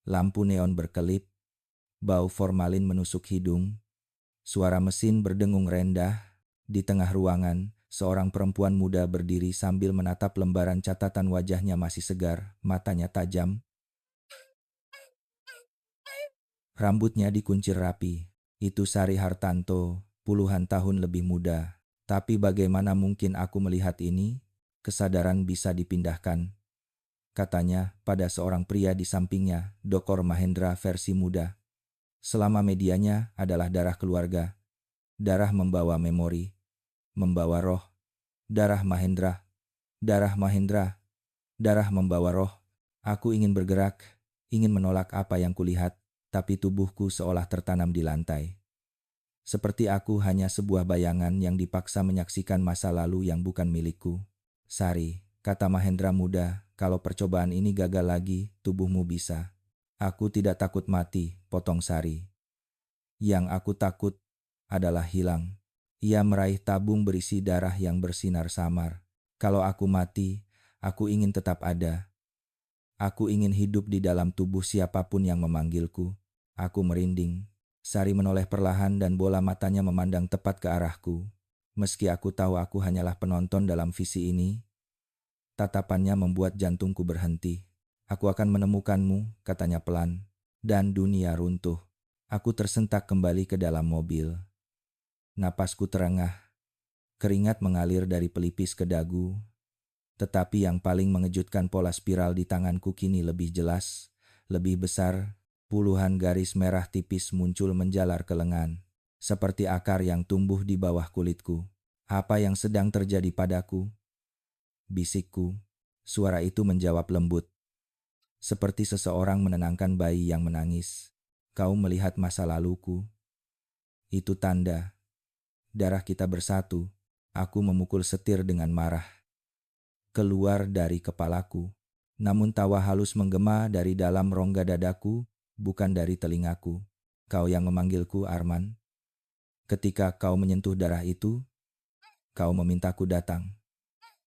Lampu neon berkelip, bau formalin menusuk hidung, suara mesin berdengung rendah. Di tengah ruangan, seorang perempuan muda berdiri sambil menatap lembaran catatan. Wajahnya masih segar, matanya tajam. Rambutnya dikuncir rapi. Itu Sari Hartanto, puluhan tahun lebih muda. Tapi bagaimana mungkin aku melihat ini? Kesadaran bisa dipindahkan, katanya pada seorang pria di sampingnya, Dr. Mahendra versi muda. Selama medianya adalah darah keluarga. Darah membawa memori, membawa roh. Darah Mahendra, darah Mahendra, darah membawa roh. Aku ingin bergerak, ingin menolak apa yang kulihat, tapi tubuhku seolah tertanam di lantai. Seperti aku hanya sebuah bayangan yang dipaksa menyaksikan masa lalu yang bukan milikku. Sari, kata Mahendra muda, kalau percobaan ini gagal lagi, tubuhmu bisa. Aku tidak takut mati, potong Sari. Yang aku takut adalah hilang. Ia meraih tabung berisi darah yang bersinar samar. Kalau aku mati, aku ingin tetap ada. Aku ingin hidup di dalam tubuh siapapun yang memanggilku. Aku merinding. Sari menoleh perlahan dan bola matanya memandang tepat ke arahku. Meski aku tahu aku hanyalah penonton dalam visi ini, tatapannya membuat jantungku berhenti. Aku akan menemukanmu, katanya pelan. Dan dunia runtuh. Aku tersentak kembali ke dalam mobil. Napasku terengah. Keringat mengalir dari pelipis ke dagu. Tetapi yang paling mengejutkan, pola spiral di tanganku kini lebih jelas, lebih besar. Puluhan garis merah tipis muncul menjalar ke lengan, seperti akar yang tumbuh di bawah kulitku. Apa yang sedang terjadi padaku? Bisikku. Suara itu menjawab lembut, seperti seseorang menenangkan bayi yang menangis. Kau melihat masa laluku. Itu tanda. Darah kita bersatu. Aku memukul setir dengan marah. Keluar dari kepalaku. Namun tawa halus menggema dari dalam rongga dadaku, bukan dari telingaku. Kau yang memanggilku, Arman. Ketika kau menyentuh darah itu, kau memintaku datang.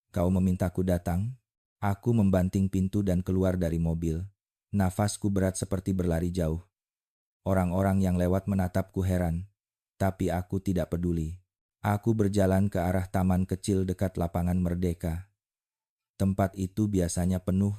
Kau memintaku datang. Aku membanting pintu dan keluar dari mobil. Nafasku berat seperti berlari jauh. Orang-orang yang lewat menatapku heran, tapi aku tidak peduli. Aku berjalan ke arah taman kecil dekat lapangan Merdeka. Tempat itu biasanya penuh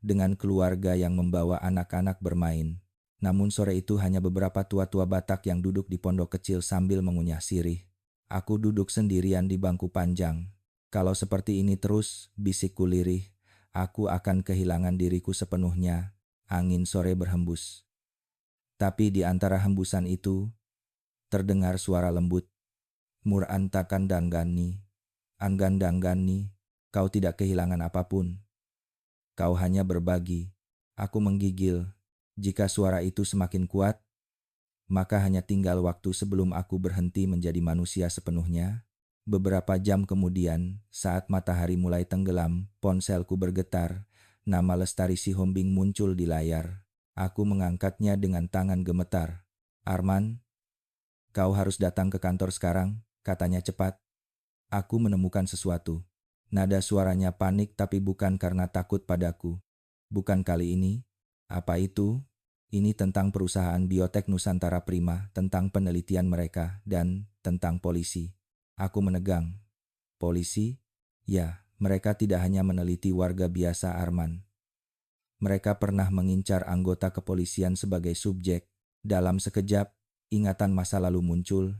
dengan keluarga yang membawa anak-anak bermain. Namun sore itu hanya beberapa tua-tua Batak yang duduk di pondok kecil sambil mengunyah sirih. Aku duduk sendirian di bangku panjang. Kalau seperti ini terus, bisikku lirih, aku akan kehilangan diriku sepenuhnya. Angin sore berhembus. Tapi di antara hembusan itu, terdengar suara lembut. Mur antakan danggani, anggan danggani, kau tidak kehilangan apapun. Kau hanya berbagi. Aku menggigil. Jika suara itu semakin kuat, maka hanya tinggal waktu sebelum aku berhenti menjadi manusia sepenuhnya. Beberapa jam kemudian, saat matahari mulai tenggelam, ponselku bergetar. Nama Lestari Sihombing muncul di layar. Aku mengangkatnya dengan tangan gemetar. Arman, Kau harus datang ke kantor sekarang, katanya cepat. Aku menemukan sesuatu. Nada suaranya panik tapi bukan karena takut padaku. Bukan kali ini. Apa itu? Ini tentang perusahaan biotek Nusantara Prima, tentang penelitian mereka, dan tentang polisi. Aku menegang. Polisi? Ya, mereka tidak hanya meneliti warga biasa Arman. Mereka pernah mengincar anggota kepolisian sebagai subjek. Dalam sekejap, ingatan masa lalu muncul.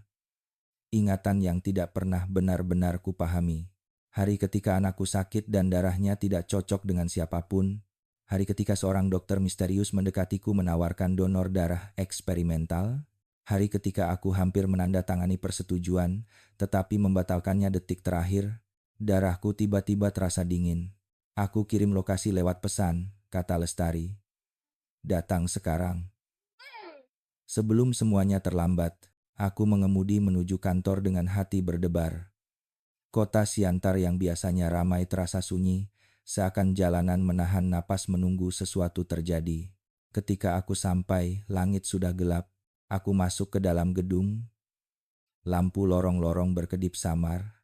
Ingatan yang tidak pernah benar-benar kupahami. Hari ketika anakku sakit dan darahnya tidak cocok dengan siapapun. Hari ketika seorang dokter misterius mendekatiku menawarkan donor darah eksperimental. Hari ketika aku hampir menandatangani persetujuan, tetapi membatalkannya detik terakhir. Darahku tiba-tiba terasa dingin. Aku kirim lokasi lewat pesan, kata Lestari. Datang sekarang. Sebelum semuanya terlambat, aku mengemudi menuju kantor dengan hati berdebar. Kota Siantar yang biasanya ramai terasa sunyi, seakan jalanan menahan napas menunggu sesuatu terjadi. Ketika aku sampai, langit sudah gelap. Aku masuk ke dalam gedung. Lampu lorong-lorong berkedip samar.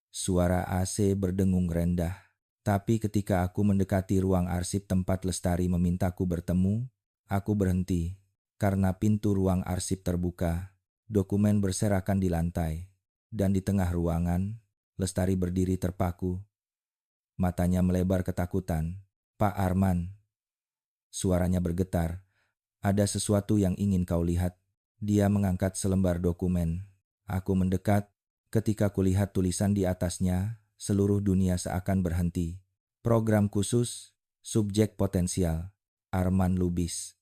Suara AC berdengung rendah. Tapi ketika aku mendekati ruang arsip tempat Lestari memintaku bertemu, aku berhenti. Karena pintu ruang arsip terbuka, dokumen berserakan di lantai, dan di tengah ruangan, Lestari berdiri terpaku. Matanya melebar ketakutan. Pak Arman. Suaranya bergetar. Ada sesuatu yang ingin kau lihat. Dia mengangkat selembar dokumen. Aku mendekat. Ketika kulihat tulisan di atasnya, seluruh dunia seakan berhenti. Program khusus, subjek potensial, Arman Lubis.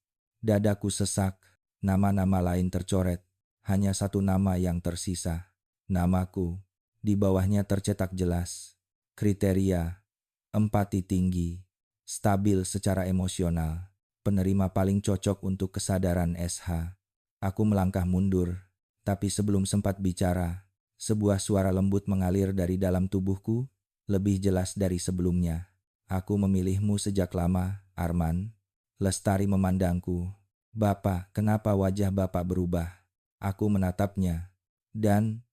Dadaku sesak, nama-nama lain tercoret, hanya satu nama yang tersisa. Namaku, di bawahnya tercetak jelas. Kriteria, empati tinggi, stabil secara emosional, penerima paling cocok untuk kesadaran SH. Aku melangkah mundur, tapi sebelum sempat bicara, sebuah suara lembut mengalir dari dalam tubuhku, lebih jelas dari sebelumnya. Aku memilihmu sejak lama, Arman. Lestari memandangku. Bapak, kenapa wajah Bapak berubah? Aku menatapnya. Dan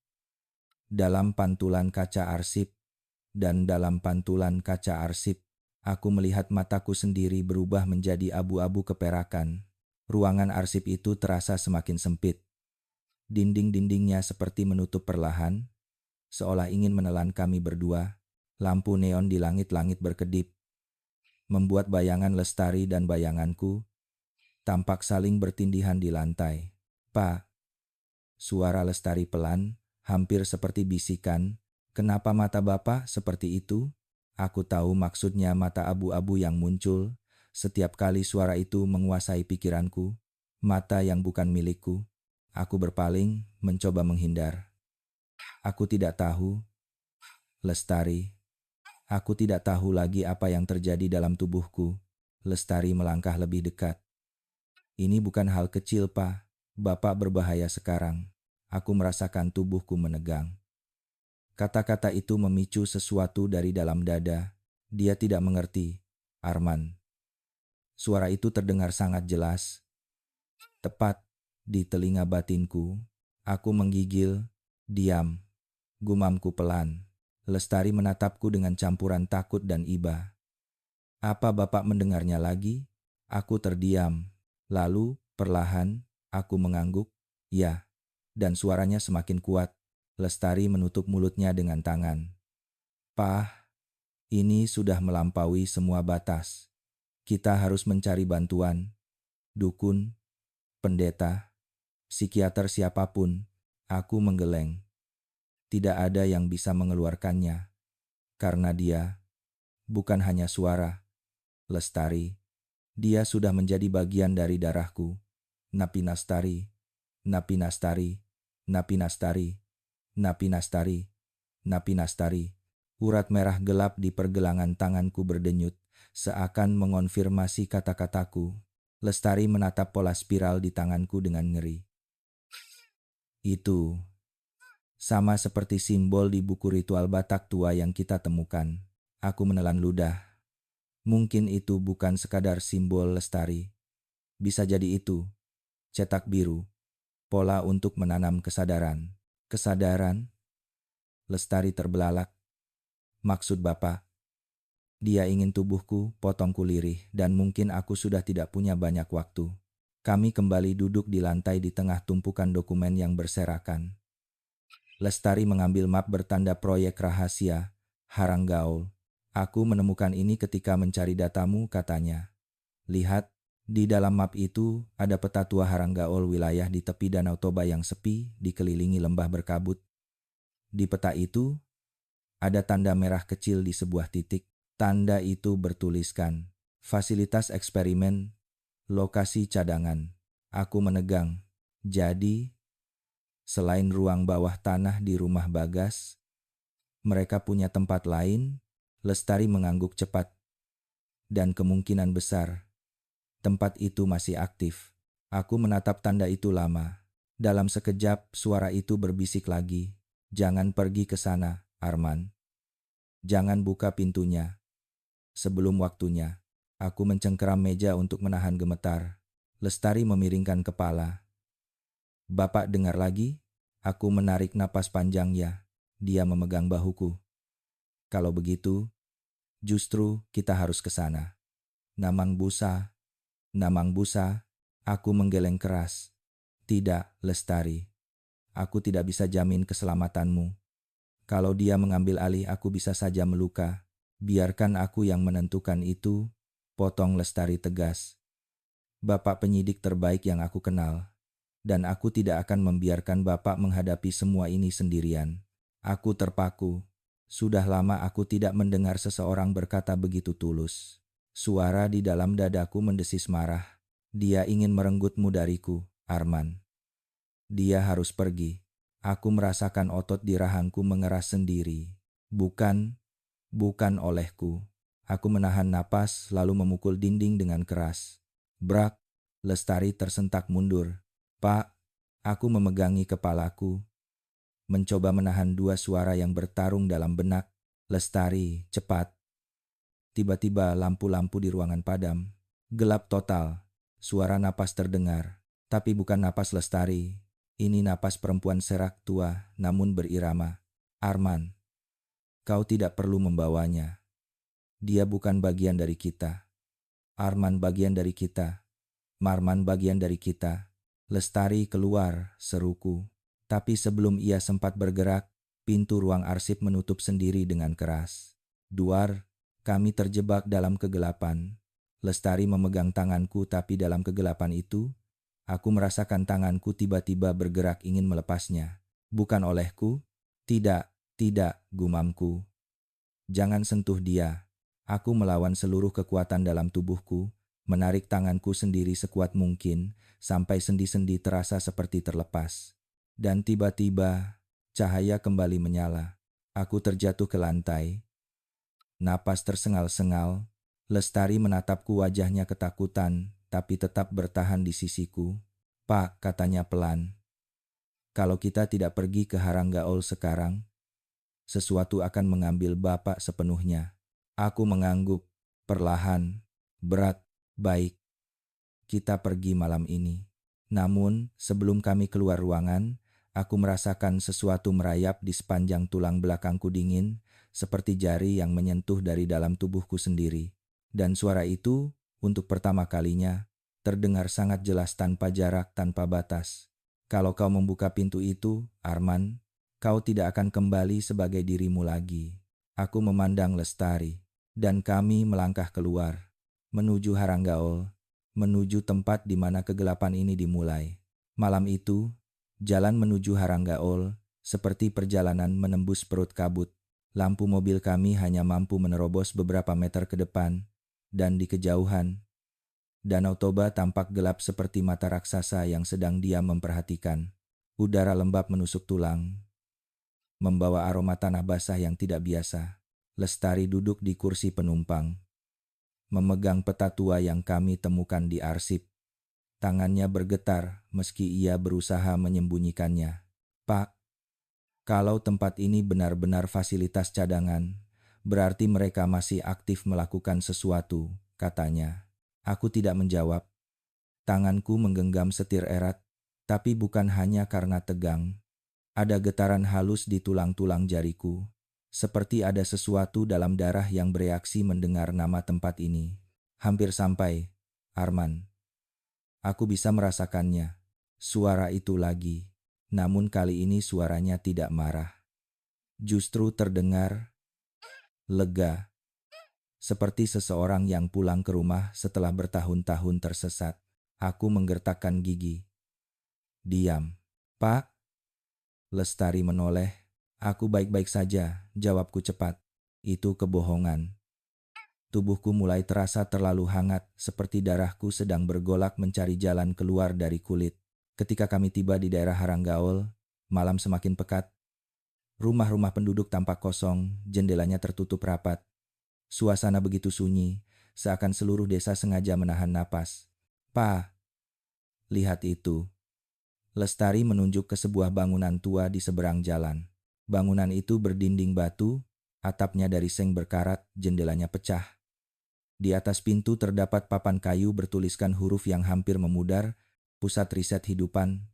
dalam pantulan kaca arsip, aku melihat mataku sendiri berubah menjadi abu-abu keperakan. Ruangan arsip itu terasa semakin sempit. Dinding-dindingnya seperti menutup perlahan, seolah ingin menelan kami berdua. Lampu neon di langit-langit berkedip, membuat bayangan Lestari dan bayanganku tampak saling bertindihan di lantai. Pak, suara Lestari pelan, hampir seperti bisikan. Kenapa mata Bapak seperti itu? Aku tahu maksudnya mata abu-abu yang muncul. Setiap kali suara itu menguasai pikiranku, mata yang bukan milikku. Aku berpaling, mencoba menghindar. Aku tidak tahu, Lestari. Aku tidak tahu lagi apa yang terjadi dalam tubuhku. Lestari melangkah lebih dekat. Ini bukan hal kecil, Pak. Bapak berbahaya sekarang. Aku merasakan tubuhku menegang. Kata-kata itu memicu sesuatu dari dalam dada. Dia tidak mengerti. Arman. Suara itu terdengar sangat jelas. Tepat di telinga batinku. Aku menggigil. Diam. Gumamku pelan. Lestari menatapku dengan campuran takut dan iba. Apa Bapak mendengarnya lagi? Aku terdiam. Lalu, perlahan, aku mengangguk. Ya. Dan suaranya semakin kuat. Lestari menutup mulutnya dengan tangan. Pak, ini sudah melampaui semua batas. Kita harus mencari bantuan. Dukun, pendeta, psikiater siapapun. Aku menggeleng. Tidak ada yang bisa mengeluarkannya. Karena dia bukan hanya suara. Lestari. Dia sudah menjadi bagian dari darahku. Napi Nastari. Napi Nastari. Napi Nastari. Napi Nastari. Napi Nastari. Urat merah gelap di pergelangan tanganku berdenyut, seakan mengonfirmasi kata-kataku. Lestari menatap pola spiral di tanganku dengan ngeri. Itu sama seperti simbol di buku ritual Batak tua yang kita temukan. Aku menelan ludah. Mungkin itu bukan sekadar simbol Lestari. Bisa jadi itu cetak biru, pola untuk menanam kesadaran. Kesadaran? Lestari terbelalak. Maksud Bapak? Dia ingin tubuhku, potongku lirih, dan mungkin aku sudah tidak punya banyak waktu. Kami kembali duduk di lantai di tengah tumpukan dokumen yang berserakan. Lestari mengambil map bertanda proyek rahasia, Haranggaol. Aku menemukan ini ketika mencari datamu, katanya. Lihat, di dalam map itu ada peta tua Haranggaol, wilayah di tepi Danau Toba yang sepi, dikelilingi lembah berkabut. Di peta itu, ada tanda merah kecil di sebuah titik. Tanda itu bertuliskan, fasilitas eksperimen, lokasi cadangan. Aku menegang. Jadi, selain ruang bawah tanah di rumah Bagas, mereka punya tempat lain. Lestari mengangguk cepat. Dan kemungkinan besar, tempat itu masih aktif. Aku menatap tanda itu lama. Dalam sekejap, suara itu berbisik lagi. Jangan pergi ke sana, Arman. Jangan buka pintunya. Sebelum waktunya, aku mencengkeram meja untuk menahan gemetar. Lestari memiringkan kepala. Bapak dengar lagi? Aku menarik napas panjang ya. Dia memegang bahuku. Kalau begitu, justru kita harus ke sana. Namang Busa. Namang Busa. Aku menggeleng keras. Tidak, Lestari. Aku tidak bisa jamin keselamatanmu. Kalau dia mengambil alih, aku bisa saja meluka. Biarkan aku yang menentukan itu, potong Lestari tegas. Bapak penyidik terbaik yang aku kenal, dan aku tidak akan membiarkan Bapak menghadapi semua ini sendirian. Aku terpaku. Sudah lama aku tidak mendengar seseorang berkata begitu tulus. Suara di dalam dadaku mendesis marah. Dia ingin merenggutmu dariku, Arman. Dia harus pergi. Aku merasakan otot di rahangku mengeras sendiri. Bukan olehku. Aku menahan napas lalu memukul dinding dengan keras. Brak, Lestari tersentak mundur. Pak, aku memegangi kepalaku. Mencoba menahan dua suara yang bertarung dalam benak. Lestari, cepat. Tiba-tiba lampu-lampu di ruangan padam. Gelap total. Suara napas terdengar. Tapi bukan napas Lestari. Ini napas perempuan serak tua namun berirama. Arman. Kau tidak perlu membawanya. Dia bukan bagian dari kita. Arman bagian dari kita. Marman bagian dari kita. Lestari keluar, seruku. Tapi sebelum ia sempat bergerak, pintu ruang arsip menutup sendiri dengan keras. Duar, kami terjebak dalam kegelapan. Lestari memegang tanganku, tapi dalam kegelapan itu, aku merasakan tanganku tiba-tiba bergerak ingin melepasnya. Bukan olehku? Tidak, gumamku. Jangan sentuh dia. Aku melawan seluruh kekuatan dalam tubuhku, menarik tanganku sendiri sekuat mungkin, sampai sendi-sendi terasa seperti terlepas. Dan tiba-tiba, cahaya kembali menyala. Aku terjatuh ke lantai. Napas tersengal-sengal. Lestari menatapku, wajahnya ketakutan, tapi tetap bertahan di sisiku. Pak, katanya pelan. Kalau kita tidak pergi ke Haranggaol sekarang, sesuatu akan mengambil Bapak sepenuhnya. Aku mengangguk, perlahan, berat, baik. Kita pergi malam ini. Namun, sebelum kami keluar ruangan, aku merasakan sesuatu merayap di sepanjang tulang belakangku dingin, seperti jari yang menyentuh dari dalam tubuhku sendiri. Dan suara itu, untuk pertama kalinya, terdengar sangat jelas tanpa jarak, tanpa batas. Kalau kau membuka pintu itu, Arman, kau tidak akan kembali sebagai dirimu lagi. Aku memandang Lestari, dan kami melangkah keluar, menuju Haranggaol, menuju tempat di mana kegelapan ini dimulai. Malam itu, jalan menuju Haranggaol seperti perjalanan menembus perut kabut. Lampu mobil kami hanya mampu menerobos beberapa meter ke depan, dan di kejauhan, Danau Toba tampak gelap seperti mata raksasa yang sedang diam memperhatikan. Udara lembab menusuk tulang, membawa aroma tanah basah yang tidak biasa. Lestari duduk di kursi penumpang, memegang peta tua yang kami temukan di arsip. Tangannya bergetar meski ia berusaha menyembunyikannya. Pak, kalau tempat ini benar-benar fasilitas cadangan, berarti mereka masih aktif melakukan sesuatu, katanya. Aku tidak menjawab. Tanganku menggenggam setir erat, Tapi bukan hanya karena tegang. Ada getaran halus di tulang-tulang jariku, seperti ada sesuatu dalam darah yang bereaksi mendengar nama tempat ini. Hampir sampai, Arman. Aku bisa merasakannya. Suara itu lagi. Namun kali ini suaranya tidak marah. Justru terdengar lega. Seperti seseorang yang pulang ke rumah setelah bertahun-tahun tersesat. Aku menggertakkan gigi. Diam. Pak? Lestari menoleh. Aku baik-baik saja, jawabku cepat. Itu kebohongan. Tubuhku mulai terasa terlalu hangat, seperti darahku sedang bergolak mencari jalan keluar dari kulit. Ketika kami tiba di daerah Haranggaol, malam semakin pekat. Rumah-rumah penduduk tampak kosong, jendelanya tertutup rapat. Suasana begitu sunyi, seakan seluruh desa sengaja menahan napas. "Pa, lihat itu." Lestari menunjuk ke sebuah bangunan tua di seberang jalan. Bangunan itu berdinding batu, atapnya dari seng berkarat, jendelanya pecah. Di atas pintu terdapat papan kayu bertuliskan huruf yang hampir memudar, Pusat Riset Hidupan,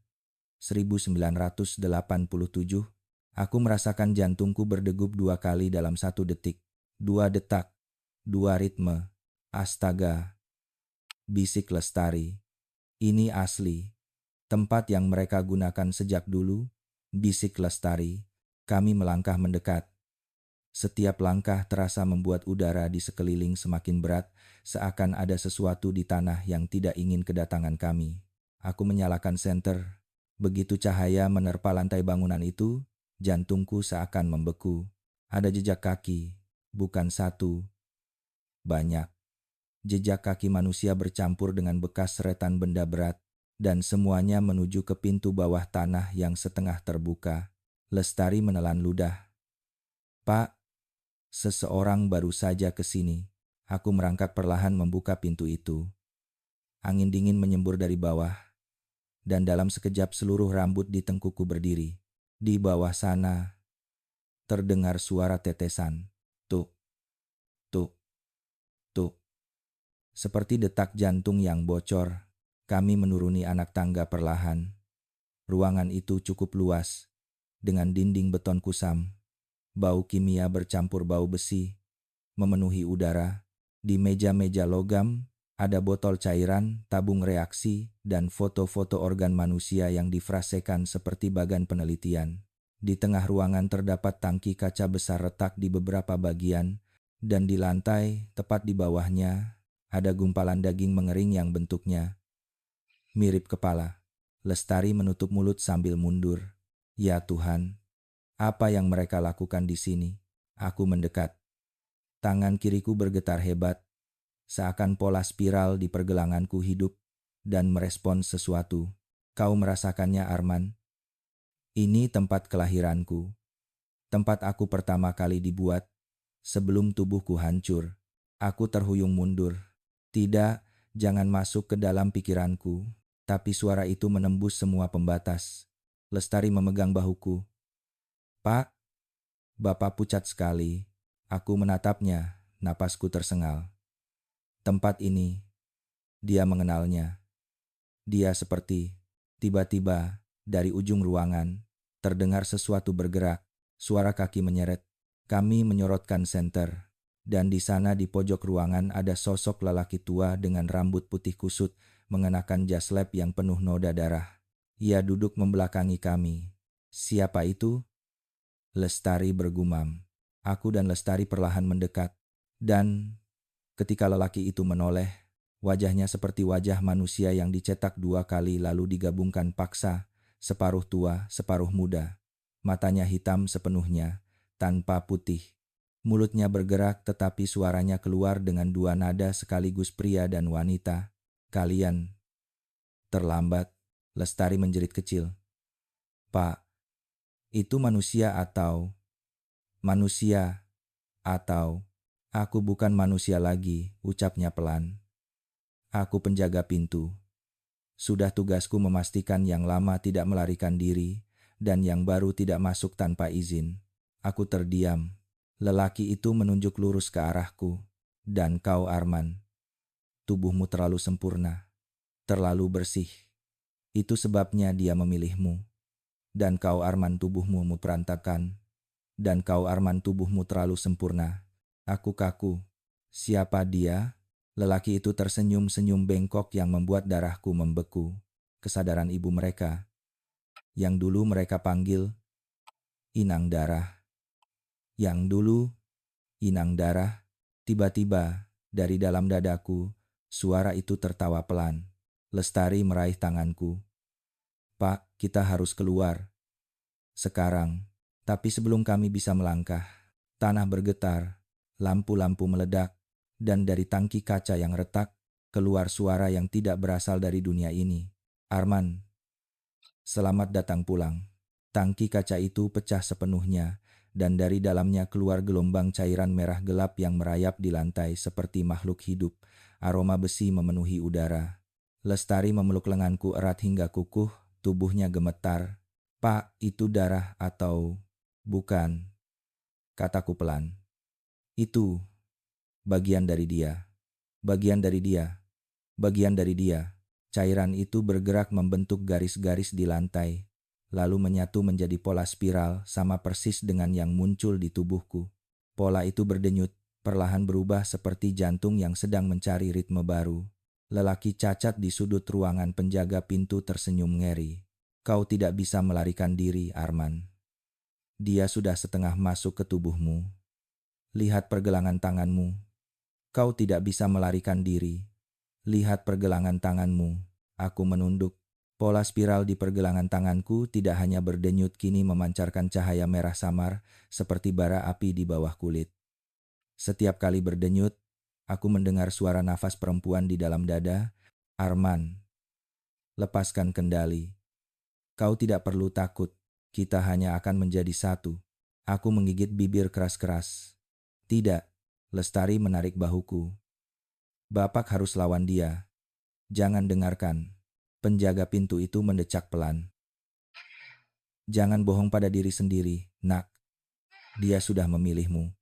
1987. Aku merasakan jantungku berdegup 2 kali dalam 1 detik. 2 detak, 2 ritme. Astaga, bisik Lestari. Ini asli. Tempat yang mereka gunakan sejak dulu, bisik Lestari. Kami melangkah mendekat. Setiap langkah terasa membuat udara di sekeliling semakin berat, seakan ada sesuatu di tanah yang tidak ingin kedatangan kami. Aku menyalakan senter. Begitu cahaya menerpa lantai bangunan itu, jantungku seakan membeku. Ada jejak kaki, bukan 1, banyak. Jejak kaki manusia bercampur dengan bekas seretan benda berat, dan semuanya menuju ke pintu bawah tanah yang setengah terbuka. Lestari menelan ludah. "Pak, seseorang baru saja ke sini." Aku merangkak perlahan membuka pintu itu. Angin dingin menyembur dari bawah, dan dalam sekejap seluruh rambut di tengkukku berdiri. Di bawah sana, terdengar suara tetesan. Tuk, tuk, tuk. Seperti detak jantung yang bocor, kami menuruni anak tangga perlahan. Ruangan itu cukup luas, dengan dinding beton kusam. Bau kimia bercampur bau besi, memenuhi udara. Di meja-meja logam, ada botol cairan, tabung reaksi, dan foto-foto organ manusia yang difrasekan seperti bagan penelitian. Di tengah ruangan terdapat tangki kaca besar retak di beberapa bagian, dan di lantai, tepat di bawahnya, ada gumpalan daging mengering yang bentuknya mirip kepala. Lestari menutup mulut sambil mundur. Ya Tuhan, apa yang mereka lakukan di sini? Aku mendekat. Tangan kiriku bergetar hebat, seakan pola spiral di pergelanganku hidup dan merespons sesuatu. Kau merasakannya, Arman? Ini tempat kelahiranku. Tempat aku pertama kali dibuat, sebelum tubuhku hancur. Aku terhuyung mundur. Tidak, jangan masuk ke dalam pikiranku. Tapi suara itu menembus semua pembatas. Lestari memegang bahuku. "Pak." Bapak pucat sekali. Aku menatapnya, napasku tersengal. Tempat ini, dia mengenalnya. Dia seperti, tiba-tiba, dari ujung ruangan, terdengar sesuatu bergerak. Suara kaki menyeret. Kami menyorotkan senter. Dan di sana di pojok ruangan ada sosok lelaki tua dengan rambut putih kusut, mengenakan jas lab yang penuh noda darah. Ia duduk membelakangi kami. "Siapa itu?" Lestari bergumam. Aku dan Lestari perlahan mendekat. Dan ketika lelaki itu menoleh, wajahnya seperti wajah manusia yang dicetak 2 kali lalu digabungkan paksa, separuh tua, separuh muda. Matanya hitam sepenuhnya, tanpa putih. Mulutnya bergerak tetapi suaranya keluar dengan 2 nada sekaligus pria dan wanita. "Kalian." Terlambat, Lestari menjerit kecil. "Pak, itu manusia atau..." "Manusia atau..." "Aku bukan manusia lagi," ucapnya pelan. "Aku penjaga pintu. Sudah tugasku memastikan yang lama tidak melarikan diri dan yang baru tidak masuk tanpa izin." Aku terdiam. Lelaki itu menunjuk lurus ke arahku. "Dan kau, Arman, tubuhmu terlalu sempurna, terlalu bersih." Itu sebabnya dia memilihmu. Dan kau Arman tubuhmu berantakan. Dan kau Arman tubuhmu terlalu sempurna. Aku kaku. Siapa dia? Lelaki itu tersenyum-senyum bengkok yang membuat darahku membeku. Kesadaran ibu mereka, yang dulu mereka panggil Inang Darah. Yang dulu Inang Darah. Tiba-tiba, dari dalam dadaku, suara itu tertawa pelan. Lestari meraih tanganku. Pak, kita harus keluar. Sekarang. Tapi sebelum kami bisa melangkah, tanah bergetar, lampu-lampu meledak, dan dari tangki kaca yang retak, keluar suara yang tidak berasal dari dunia ini. Arman, selamat datang pulang. Tangki kaca itu pecah sepenuhnya, dan dari dalamnya keluar gelombang cairan merah gelap yang merayap di lantai seperti makhluk hidup. Aroma besi memenuhi udara. Lestari memeluk lenganku erat hingga kukuh, tubuhnya gemetar. Pak, itu darah atau... Bukan, kataku pelan. Itu bagian dari dia. Bagian dari dia. Bagian dari dia. Cairan itu bergerak membentuk garis-garis di lantai, lalu menyatu menjadi pola spiral sama persis dengan yang muncul di tubuhku. Pola itu berdenyut, perlahan berubah seperti jantung yang sedang mencari ritme baru. Lelaki cacat di sudut ruangan penjaga pintu tersenyum ngeri. Kau tidak bisa melarikan diri, Arman. Dia sudah setengah masuk ke tubuhmu. Lihat pergelangan tanganmu. Kau tidak bisa melarikan diri. Lihat pergelangan tanganmu. Aku menunduk. Pola spiral di pergelangan tanganku tidak hanya berdenyut kini memancarkan cahaya merah samar seperti bara api di bawah kulit. Setiap kali berdenyut, aku mendengar suara nafas perempuan di dalam dada. Arman, lepaskan kendali. Kau tidak perlu takut. Kita hanya akan menjadi satu. Aku menggigit bibir keras-keras. Tidak, Lestari menarik bahuku. Bapak harus lawan dia. Jangan dengarkan. Penjaga pintu itu mendecak pelan. Jangan bohong pada diri sendiri, nak. Dia sudah memilihmu.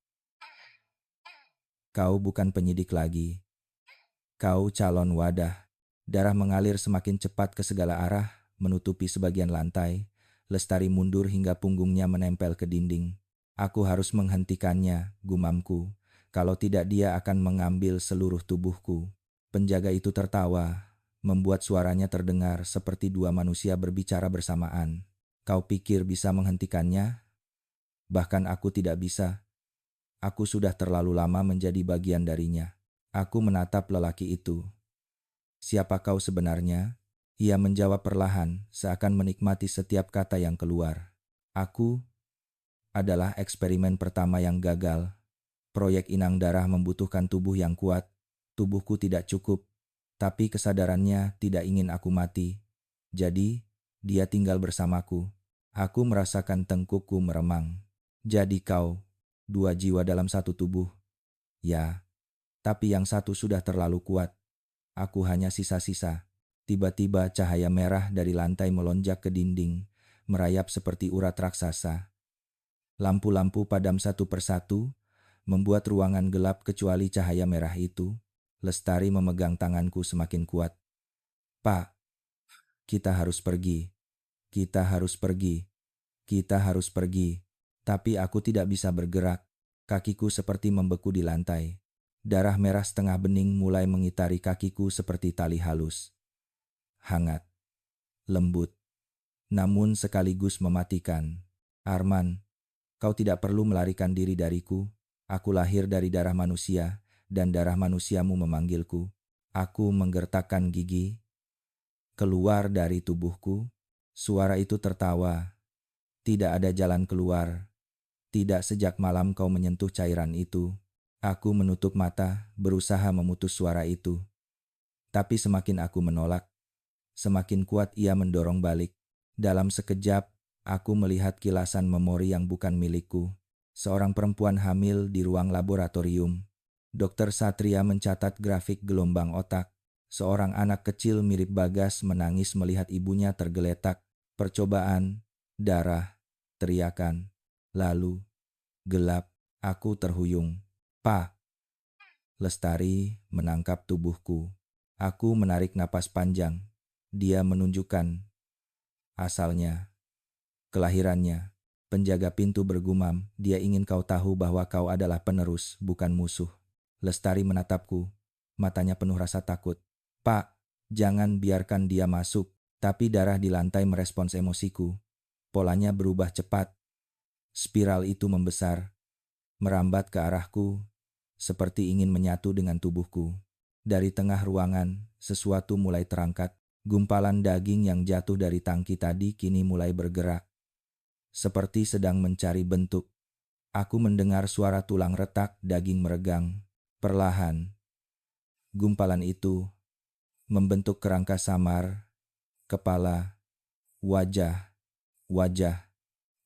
Kau bukan penyidik lagi. Kau calon wadah. Darah mengalir semakin cepat ke segala arah, menutupi sebagian lantai. Lestari mundur hingga punggungnya menempel ke dinding. Aku harus menghentikannya, gumamku. Kalau tidak dia akan mengambil seluruh tubuhku. Penjaga itu tertawa, membuat suaranya terdengar seperti dua manusia berbicara bersamaan. Kau pikir bisa menghentikannya? Bahkan aku tidak bisa. Aku sudah terlalu lama menjadi bagian darinya. Aku menatap lelaki itu. Siapa kau sebenarnya? Ia menjawab perlahan, seakan menikmati setiap kata yang keluar. Aku adalah eksperimen pertama yang gagal. Proyek inang darah membutuhkan tubuh yang kuat. Tubuhku tidak cukup, tapi kesadarannya tidak ingin aku mati. Jadi, dia tinggal bersamaku. Aku merasakan tengkukku meremang. Jadi kau, dua jiwa dalam satu tubuh. Ya, tapi yang satu sudah terlalu kuat. Aku hanya sisa-sisa. Tiba-tiba cahaya merah dari lantai melonjak ke dinding, merayap seperti urat raksasa. Lampu-lampu padam satu persatu, membuat ruangan gelap kecuali cahaya merah itu. Lestari memegang tanganku semakin kuat. Pak, kita harus pergi. Kita harus pergi. Kita harus pergi. Tapi aku tidak bisa bergerak. Kakiku seperti membeku di lantai. Darah merah setengah bening mulai mengitari kakiku seperti tali halus. Hangat, lembut, namun sekaligus mematikan. Arman, kau tidak perlu melarikan diri dariku. Aku lahir dari darah manusia, dan darah manusiamu memanggilku. Aku menggertakkan gigi. Keluar dari tubuhku, suara itu tertawa. Tidak ada jalan keluar. Tidak sejak malam kau menyentuh cairan itu. Aku menutup mata, berusaha memutus suara itu. Tapi semakin aku menolak, semakin kuat ia mendorong balik. Dalam sekejap, aku melihat kilasan memori yang bukan milikku. Seorang perempuan hamil di ruang laboratorium. Dokter Satria mencatat grafik gelombang otak. Seorang anak kecil mirip Bagas menangis melihat ibunya tergeletak. Percobaan, darah, teriakan. Lalu, gelap, aku terhuyung. Pa! Lestari menangkap tubuhku. Aku menarik napas panjang. Dia menunjukkan asalnya, kelahirannya. Penjaga pintu bergumam, dia ingin kau tahu bahwa kau adalah penerus, bukan musuh. Lestari menatapku, matanya penuh rasa takut. Pak, jangan biarkan dia masuk. Tapi darah di lantai merespons emosiku. Polanya berubah cepat. Spiral itu membesar, merambat ke arahku, seperti ingin menyatu dengan tubuhku. Dari tengah ruangan, sesuatu mulai terangkat. Gumpalan daging yang jatuh dari tangki tadi kini mulai bergerak, seperti sedang mencari bentuk. Aku mendengar suara tulang retak, daging meregang. Perlahan, gumpalan itu membentuk kerangka samar, kepala, wajah, wajah,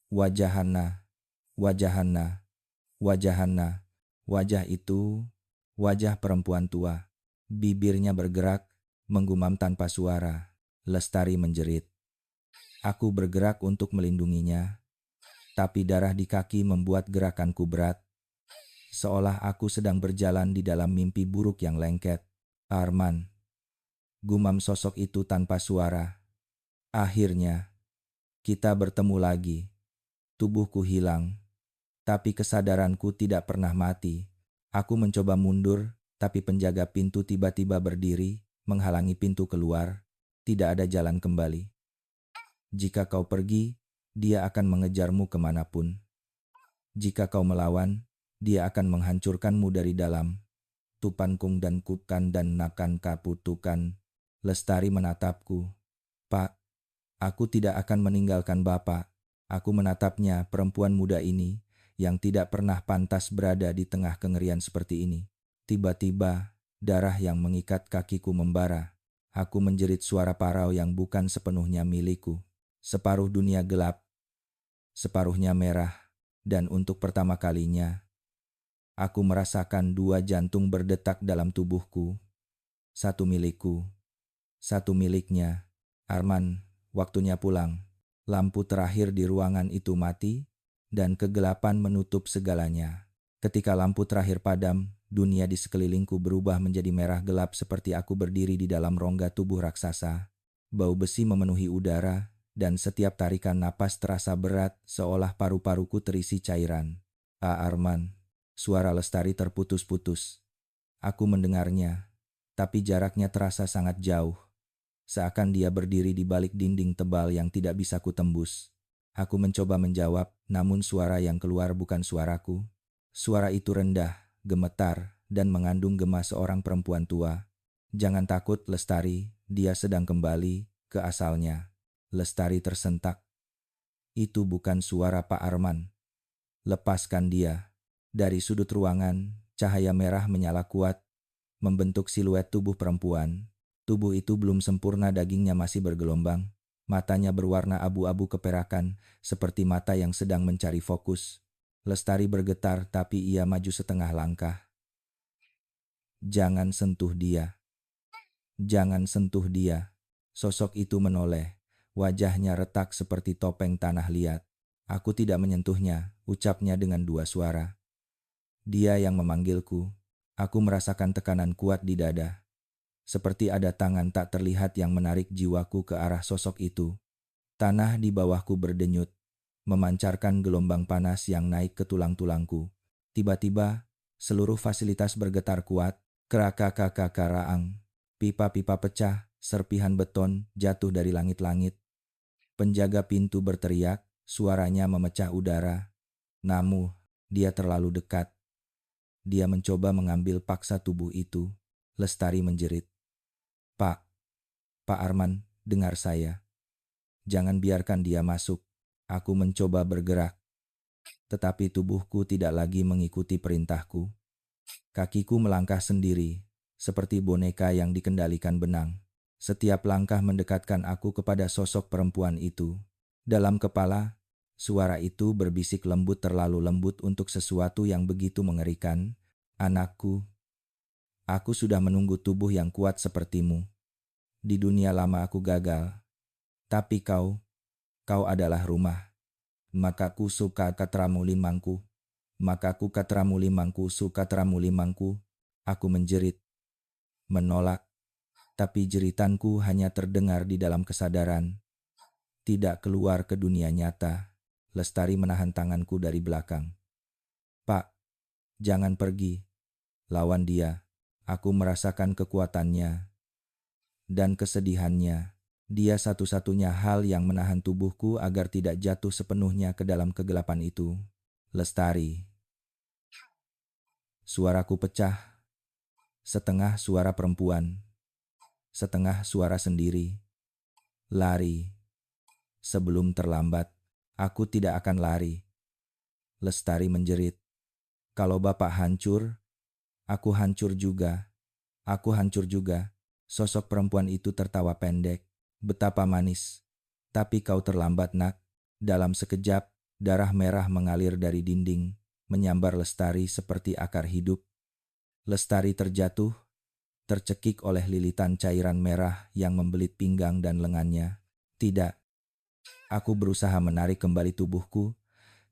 wajah Hana, wajah Hana, wajah Hana. Wajah itu, wajah perempuan tua. Bibirnya bergerak, menggumam tanpa suara. Lestari menjerit. Aku bergerak untuk melindunginya, tapi darah di kaki membuat gerakanku berat. Seolah aku sedang berjalan di dalam mimpi buruk yang lengket. Arman, gumam sosok itu tanpa suara. Akhirnya, kita bertemu lagi. Tubuhku hilang, tapi kesadaranku tidak pernah mati. Aku mencoba mundur, tapi penjaga pintu tiba-tiba berdiri, menghalangi pintu keluar. Tidak ada jalan kembali. Jika kau pergi, dia akan mengejarmu kemanapun. Jika kau melawan, dia akan menghancurkanmu dari dalam. Tupan kung dan kukan dan nakan kaputukan. Lestari menatapku. Pak, aku tidak akan meninggalkan Bapak. Aku menatapnya, perempuan muda ini, yang tidak pernah pantas berada di tengah kengerian seperti ini. Tiba-tiba, darah yang mengikat kakiku membara. Aku menjerit suara parau yang bukan sepenuhnya milikku. Separuh dunia gelap, separuhnya merah, dan untuk pertama kalinya, aku merasakan dua jantung berdetak dalam tubuhku. Satu milikku, satu miliknya. Arman, waktunya pulang. Lampu terakhir di ruangan itu mati, dan kegelapan menutup segalanya. Ketika lampu terakhir padam, dunia di sekelilingku berubah menjadi merah gelap seperti aku berdiri di dalam rongga tubuh raksasa. Bau besi memenuhi udara, dan setiap tarikan napas terasa berat seolah paru-paruku terisi cairan. Arman, suara Lestari terputus-putus. Aku mendengarnya, tapi jaraknya terasa sangat jauh. Seakan dia berdiri di balik dinding tebal yang tidak bisa kutembus. Aku mencoba menjawab, namun suara yang keluar bukan suaraku. Suara itu rendah, gemetar, dan mengandung gema seorang perempuan tua. Jangan takut, Lestari, dia sedang kembali ke asalnya. Lestari tersentak. Itu bukan suara Pak Arman. Lepaskan dia. Dari sudut ruangan, cahaya merah menyala kuat, membentuk siluet tubuh perempuan. Tubuh itu belum sempurna, dagingnya masih bergelombang. Matanya berwarna abu-abu keperakan, seperti mata yang sedang mencari fokus. Lestari bergetar, tapi ia maju setengah langkah. Jangan sentuh dia. Jangan sentuh dia. Sosok itu menoleh. Wajahnya retak seperti topeng tanah liat. Aku tidak menyentuhnya, ucapnya dengan dua suara. Dia yang memanggilku. Aku merasakan tekanan kuat di dada. Seperti ada tangan tak terlihat yang menarik jiwaku ke arah sosok itu. Tanah di bawahku berdenyut, memancarkan gelombang panas yang naik ke tulang-tulangku. Tiba-tiba, seluruh fasilitas bergetar kuat. Kerakakakakaraang. Pipa-pipa pecah, serpihan beton jatuh dari langit-langit. Penjaga pintu berteriak, suaranya memecah udara. Namun, dia terlalu dekat. Dia mencoba mengambil paksa tubuh itu. Lestari menjerit. Pak Arman, dengar saya. Jangan biarkan dia masuk. Aku mencoba bergerak. Tetapi tubuhku tidak lagi mengikuti perintahku. Kakiku melangkah sendiri, seperti boneka yang dikendalikan benang. Setiap langkah mendekatkan aku kepada sosok perempuan itu. Dalam kepala, suara itu berbisik lembut, terlalu lembut untuk sesuatu yang begitu mengerikan. Anakku, aku sudah menunggu tubuh yang kuat sepertimu. Di dunia lama aku gagal, tapi kau adalah rumah. Makaku suka katramu limangku. Makaku katramu limangku suka katramu limangku. Aku menjerit, menolak. Tapi jeritanku hanya terdengar di dalam kesadaran, tidak keluar ke dunia nyata. Lestari menahan tanganku dari belakang. "Pak, jangan pergi. Lawan dia." Aku merasakan kekuatannya dan kesedihannya. Dia satu-satunya hal yang menahan tubuhku agar tidak jatuh sepenuhnya ke dalam kegelapan itu. "Lestari." Suaraku pecah, setengah suara perempuan, setengah suara sendiri. "Lari. Sebelum terlambat." "Aku tidak akan lari." Lestari menjerit. "Kalau Bapak hancur, aku hancur juga. Aku hancur juga." Sosok perempuan itu tertawa pendek. "Betapa manis. Tapi kau terlambat, nak." Dalam sekejap, darah merah mengalir dari dinding, menyambar Lestari seperti akar hidup. Lestari terjatuh, tercekik oleh lilitan cairan merah yang membelit pinggang dan lengannya. "Tidak." Aku berusaha menarik kembali tubuhku,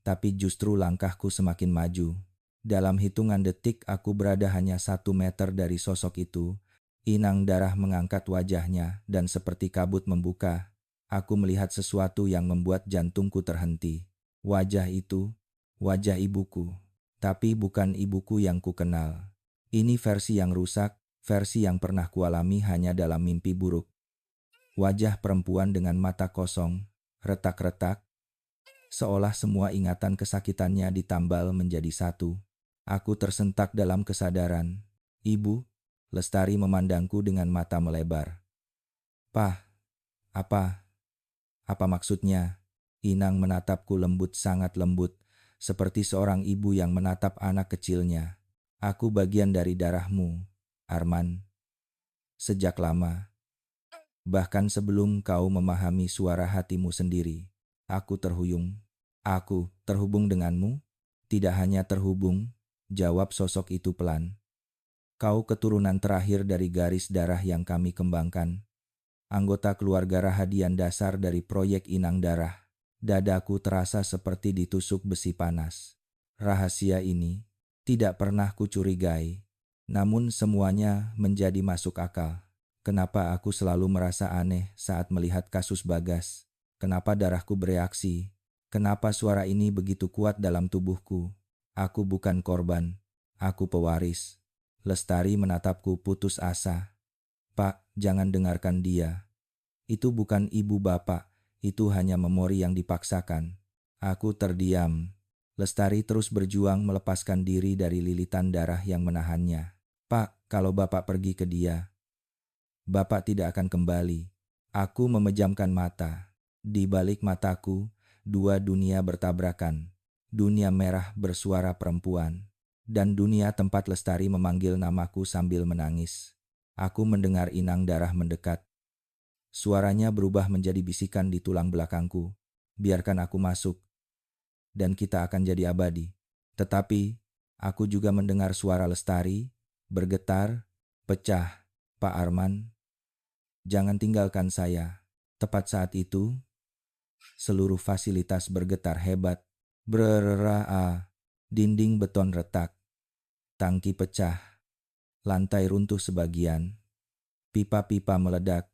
tapi justru langkahku semakin maju. Dalam hitungan detik aku berada hanya 1 meter dari sosok itu. Inang darah mengangkat wajahnya dan seperti kabut membuka. Aku melihat sesuatu yang membuat jantungku terhenti. Wajah itu, wajah ibuku. Tapi bukan ibuku yang kukenal. Ini versi yang rusak, versi yang pernah kualami hanya dalam mimpi buruk. Wajah perempuan dengan mata kosong, retak-retak, seolah semua ingatan kesakitannya ditambal menjadi satu. Aku tersentak dalam kesadaran. "Ibu." Lestari memandangku dengan mata melebar. "Pah, apa maksudnya?" Inang menatapku lembut, sangat lembut, seperti seorang ibu yang menatap anak kecilnya. "Aku bagian dari darahmu, Arman. Sejak lama. Bahkan sebelum kau memahami suara hatimu sendiri. Aku terhuyung." "Aku terhubung denganmu?" "Tidak hanya terhubung," jawab sosok itu pelan. "Kau keturunan terakhir dari garis darah yang kami kembangkan. Anggota keluarga Rahadian dasar dari proyek Inang Darah." Dadaku terasa seperti ditusuk besi panas. Rahasia ini tidak pernah kucurigai, namun semuanya menjadi masuk akal. Kenapa aku selalu merasa aneh saat melihat kasus Bagas? Kenapa darahku bereaksi? Kenapa suara ini begitu kuat dalam tubuhku? Aku bukan korban, aku pewaris. Lestari menatapku putus asa. "Pak, jangan dengarkan dia. Itu bukan ibu Bapak, itu hanya memori yang dipaksakan." Aku terdiam. Lestari terus berjuang melepaskan diri dari lilitan darah yang menahannya. "Pak, kalau Bapak pergi ke dia, Bapak tidak akan kembali." Aku memejamkan mata. Di balik mataku, 2 dunia bertabrakan. Dunia merah bersuara perempuan, dan dunia tempat Lestari memanggil namaku sambil menangis. Aku mendengar inang darah mendekat. Suaranya berubah menjadi bisikan di tulang belakangku. "Biarkan aku masuk, dan kita akan jadi abadi." Tetapi, aku juga mendengar suara Lestari, bergetar, pecah. "Pak Arman, jangan tinggalkan saya." Tepat saat itu, seluruh fasilitas bergetar hebat. Brrrra, dinding beton retak, tangki pecah, lantai runtuh sebagian, pipa-pipa meledak,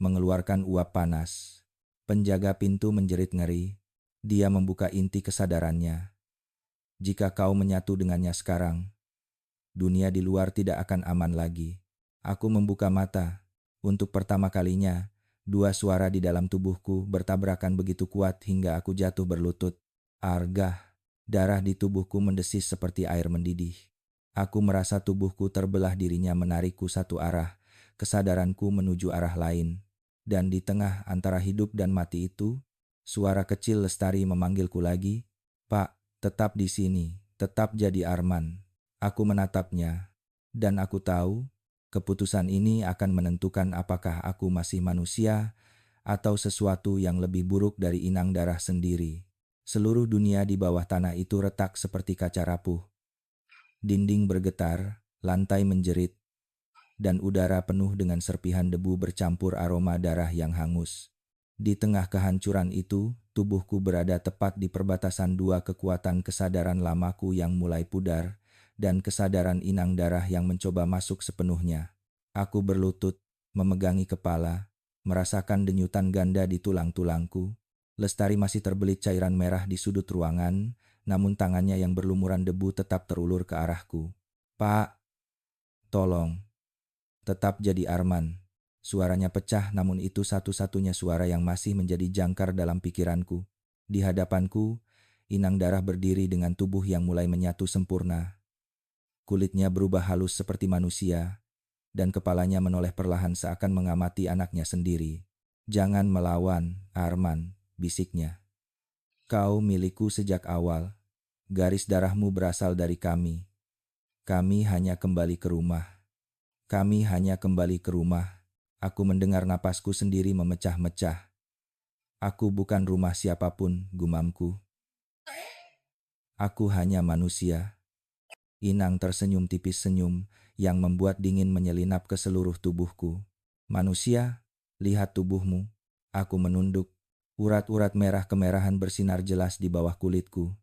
mengeluarkan uap panas. Penjaga pintu menjerit ngeri. Dia membuka inti kesadarannya. Jika kau menyatu dengannya sekarang, dunia di luar tidak akan aman lagi. Aku membuka mata. Untuk pertama kalinya, 2 suara di dalam tubuhku bertabrakan begitu kuat hingga aku jatuh berlutut. Argah, darah di tubuhku mendesis seperti air mendidih. Aku merasa tubuhku terbelah, dirinya menarikku satu arah, kesadaranku menuju arah lain. Dan di tengah antara hidup dan mati itu, suara kecil Lestari memanggilku lagi. "Pak, tetap di sini, tetap jadi Arman." Aku menatapnya, dan aku tahu keputusan ini akan menentukan apakah aku masih manusia atau sesuatu yang lebih buruk dari inang darah sendiri. Seluruh dunia di bawah tanah itu retak seperti kaca rapuh. Dinding bergetar, lantai menjerit, dan udara penuh dengan serpihan debu bercampur aroma darah yang hangus. Di tengah kehancuran itu, tubuhku berada tepat di perbatasan 2 kekuatan: kesadaran lamaku yang mulai pudar, dan kesadaran inang darah yang mencoba masuk sepenuhnya. Aku berlutut, memegangi kepala, merasakan denyutan ganda di tulang-tulangku. Lestari masih terbelit cairan merah di sudut ruangan, namun tangannya yang berlumuran debu tetap terulur ke arahku. "Pak, tolong, tetap jadi Arman." Suaranya pecah, namun itu satu-satunya suara yang masih menjadi jangkar dalam pikiranku. Di hadapanku, inang darah berdiri dengan tubuh yang mulai menyatu sempurna. Kulitnya berubah halus seperti manusia, dan kepalanya menoleh perlahan seakan mengamati anaknya sendiri. "Jangan melawan, Arman," bisiknya. "Kau milikku sejak awal. Garis darahmu berasal dari kami. Kami hanya kembali ke rumah. Kami hanya kembali ke rumah." Aku mendengar napasku sendiri memecah-mecah. "Aku bukan rumah siapapun," gumamku. "Aku hanya manusia." Inang tersenyum tipis, senyum yang membuat dingin menyelinap ke seluruh tubuhku. "Manusia, lihat tubuhmu." Aku menunduk. Urat-urat merah kemerahan bersinar jelas di bawah kulitku.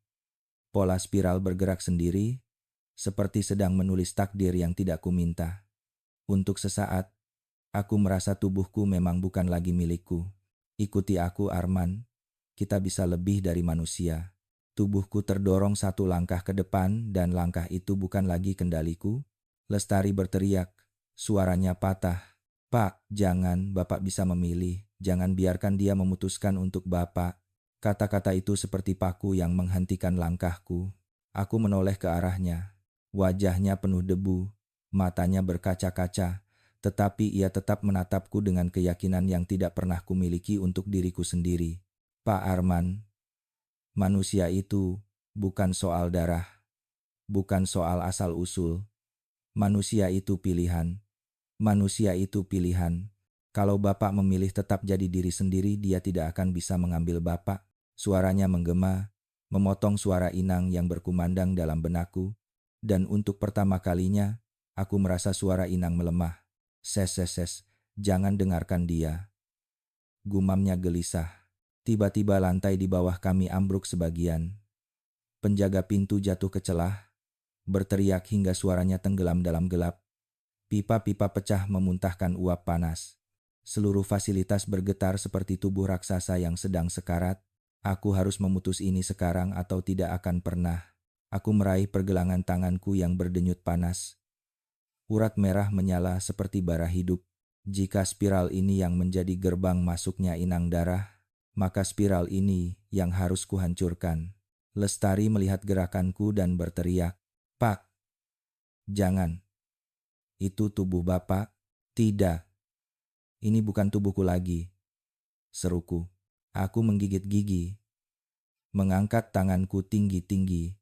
Pola spiral bergerak sendiri, seperti sedang menulis takdir yang tidak kuminta. Untuk sesaat, aku merasa tubuhku memang bukan lagi milikku. "Ikuti aku, Arman. Kita bisa lebih dari manusia." Tubuhku terdorong satu langkah ke depan dan langkah itu bukan lagi kendaliku. Lestari berteriak, suaranya patah. "Pak, jangan, Bapak bisa memilih. Jangan biarkan dia memutuskan untuk Bapak." Kata-kata itu seperti paku yang menghentikan langkahku. Aku menoleh ke arahnya. Wajahnya penuh debu, matanya berkaca-kaca, tetapi ia tetap menatapku dengan keyakinan yang tidak pernah kumiliki untuk diriku sendiri. "Pak Arman, manusia itu bukan soal darah, bukan soal asal-usul. Manusia itu pilihan. Manusia itu pilihan. Kalau Bapak memilih tetap jadi diri sendiri, dia tidak akan bisa mengambil Bapak." Suaranya menggema, memotong suara inang yang berkumandang dalam benakku, dan untuk pertama kalinya, aku merasa suara inang melemah. "Ses, ses, ses, jangan dengarkan dia." Gumamnya gelisah. Tiba-tiba lantai di bawah kami ambruk sebagian. Penjaga pintu jatuh ke celah, berteriak hingga suaranya tenggelam dalam gelap. Pipa-pipa pecah memuntahkan uap panas. Seluruh fasilitas bergetar seperti tubuh raksasa yang sedang sekarat. Aku harus memutus ini sekarang atau tidak akan pernah. Aku meraih pergelangan tanganku yang berdenyut panas. Urat merah menyala seperti bara hidup. Jika spiral ini yang menjadi gerbang masuknya inang darah, maka spiral ini yang harus kuhancurkan. Lestari melihat gerakanku dan berteriak, "Pak, jangan. Itu tubuh Bapak." "Tidak, ini bukan tubuhku lagi," seruku. Aku menggigit gigi, mengangkat tanganku tinggi-tinggi,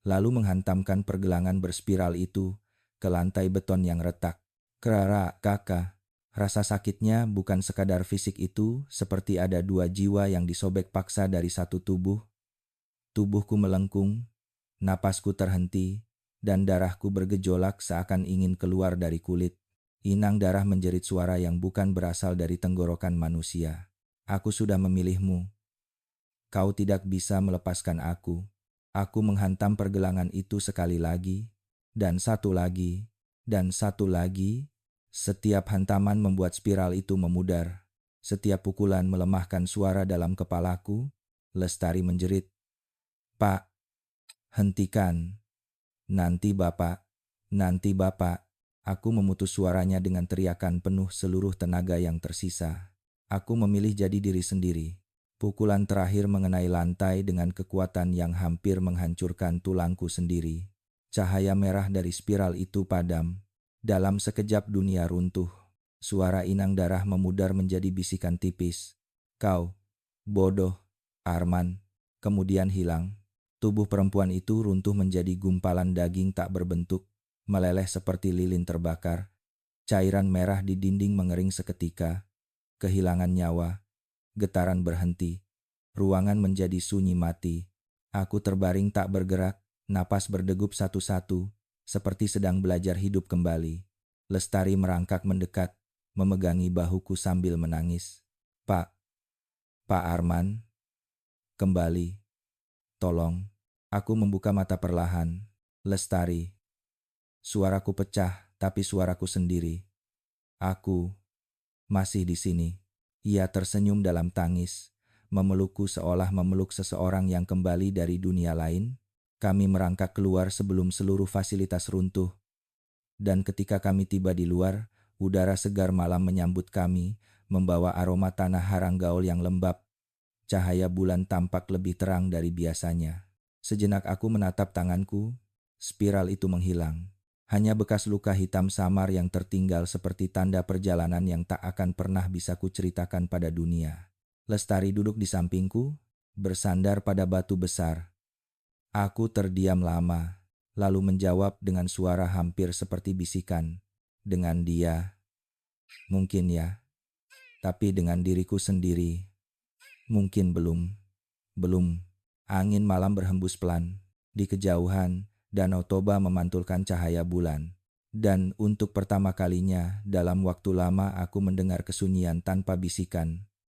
lalu menghantamkan pergelangan berspiral itu ke lantai beton yang retak. "Clara, kakak." Rasa sakitnya bukan sekadar fisik, itu seperti ada dua jiwa yang disobek paksa dari satu tubuh. Tubuhku melengkung, napasku terhenti, dan darahku bergejolak seakan ingin keluar dari kulit. Inang darah menjerit suara yang bukan berasal dari tenggorokan manusia. "Aku sudah memilihmu. Kau tidak bisa melepaskan aku." Aku menghantam pergelangan itu sekali lagi, dan satu lagi, dan satu lagi. Setiap hantaman membuat spiral itu memudar. Setiap pukulan melemahkan suara dalam kepalaku. Lestari menjerit, "Pak, hentikan. Nanti Bapak, nanti Bapak." Aku memutus suaranya dengan teriakan penuh seluruh tenaga yang tersisa. Aku memilih jadi diri sendiri. Pukulan terakhir mengenai lantai dengan kekuatan yang hampir menghancurkan tulangku sendiri. Cahaya merah dari spiral itu padam. Dalam sekejap dunia runtuh. Suara inang darah memudar menjadi bisikan tipis. "Kau, bodoh, Arman." Kemudian hilang. Tubuh perempuan itu runtuh menjadi gumpalan daging tak berbentuk, meleleh seperti lilin terbakar. Cairan merah di dinding mengering seketika. Kehilangan nyawa. Getaran berhenti. Ruangan menjadi sunyi mati. Aku terbaring tak bergerak, napas berdegup satu-satu, seperti sedang belajar hidup kembali. Lestari merangkak mendekat, memegangi bahuku sambil menangis. "Pak, Pak Arman, kembali. Tolong." Aku membuka mata perlahan. "Lestari." Suaraku pecah, tapi suaraku sendiri. "Aku Masih di sini. Ia tersenyum dalam tangis, memelukku seolah memeluk seseorang yang kembali dari dunia lain. Kami merangkak keluar sebelum seluruh fasilitas runtuh. Dan ketika kami tiba di luar, udara segar malam menyambut kami, membawa aroma tanah haranggaul yang lembab. Cahaya bulan tampak lebih terang dari biasanya. Sejenak aku menatap tanganku, spiral itu menghilang. Hanya bekas luka hitam samar yang tertinggal seperti tanda perjalanan yang tak akan pernah bisa kuceritakan pada dunia. Lestari duduk di sampingku, bersandar pada batu besar. Aku terdiam lama, lalu menjawab dengan suara hampir seperti bisikan. Dengan dia, mungkin ya, tapi dengan diriku sendiri, mungkin belum. Belum. Angin malam berhembus pelan. Di kejauhan, Danau Toba memantulkan cahaya bulan. Dan untuk pertama kalinya dalam waktu lama aku mendengar kesunyian tanpa bisikan.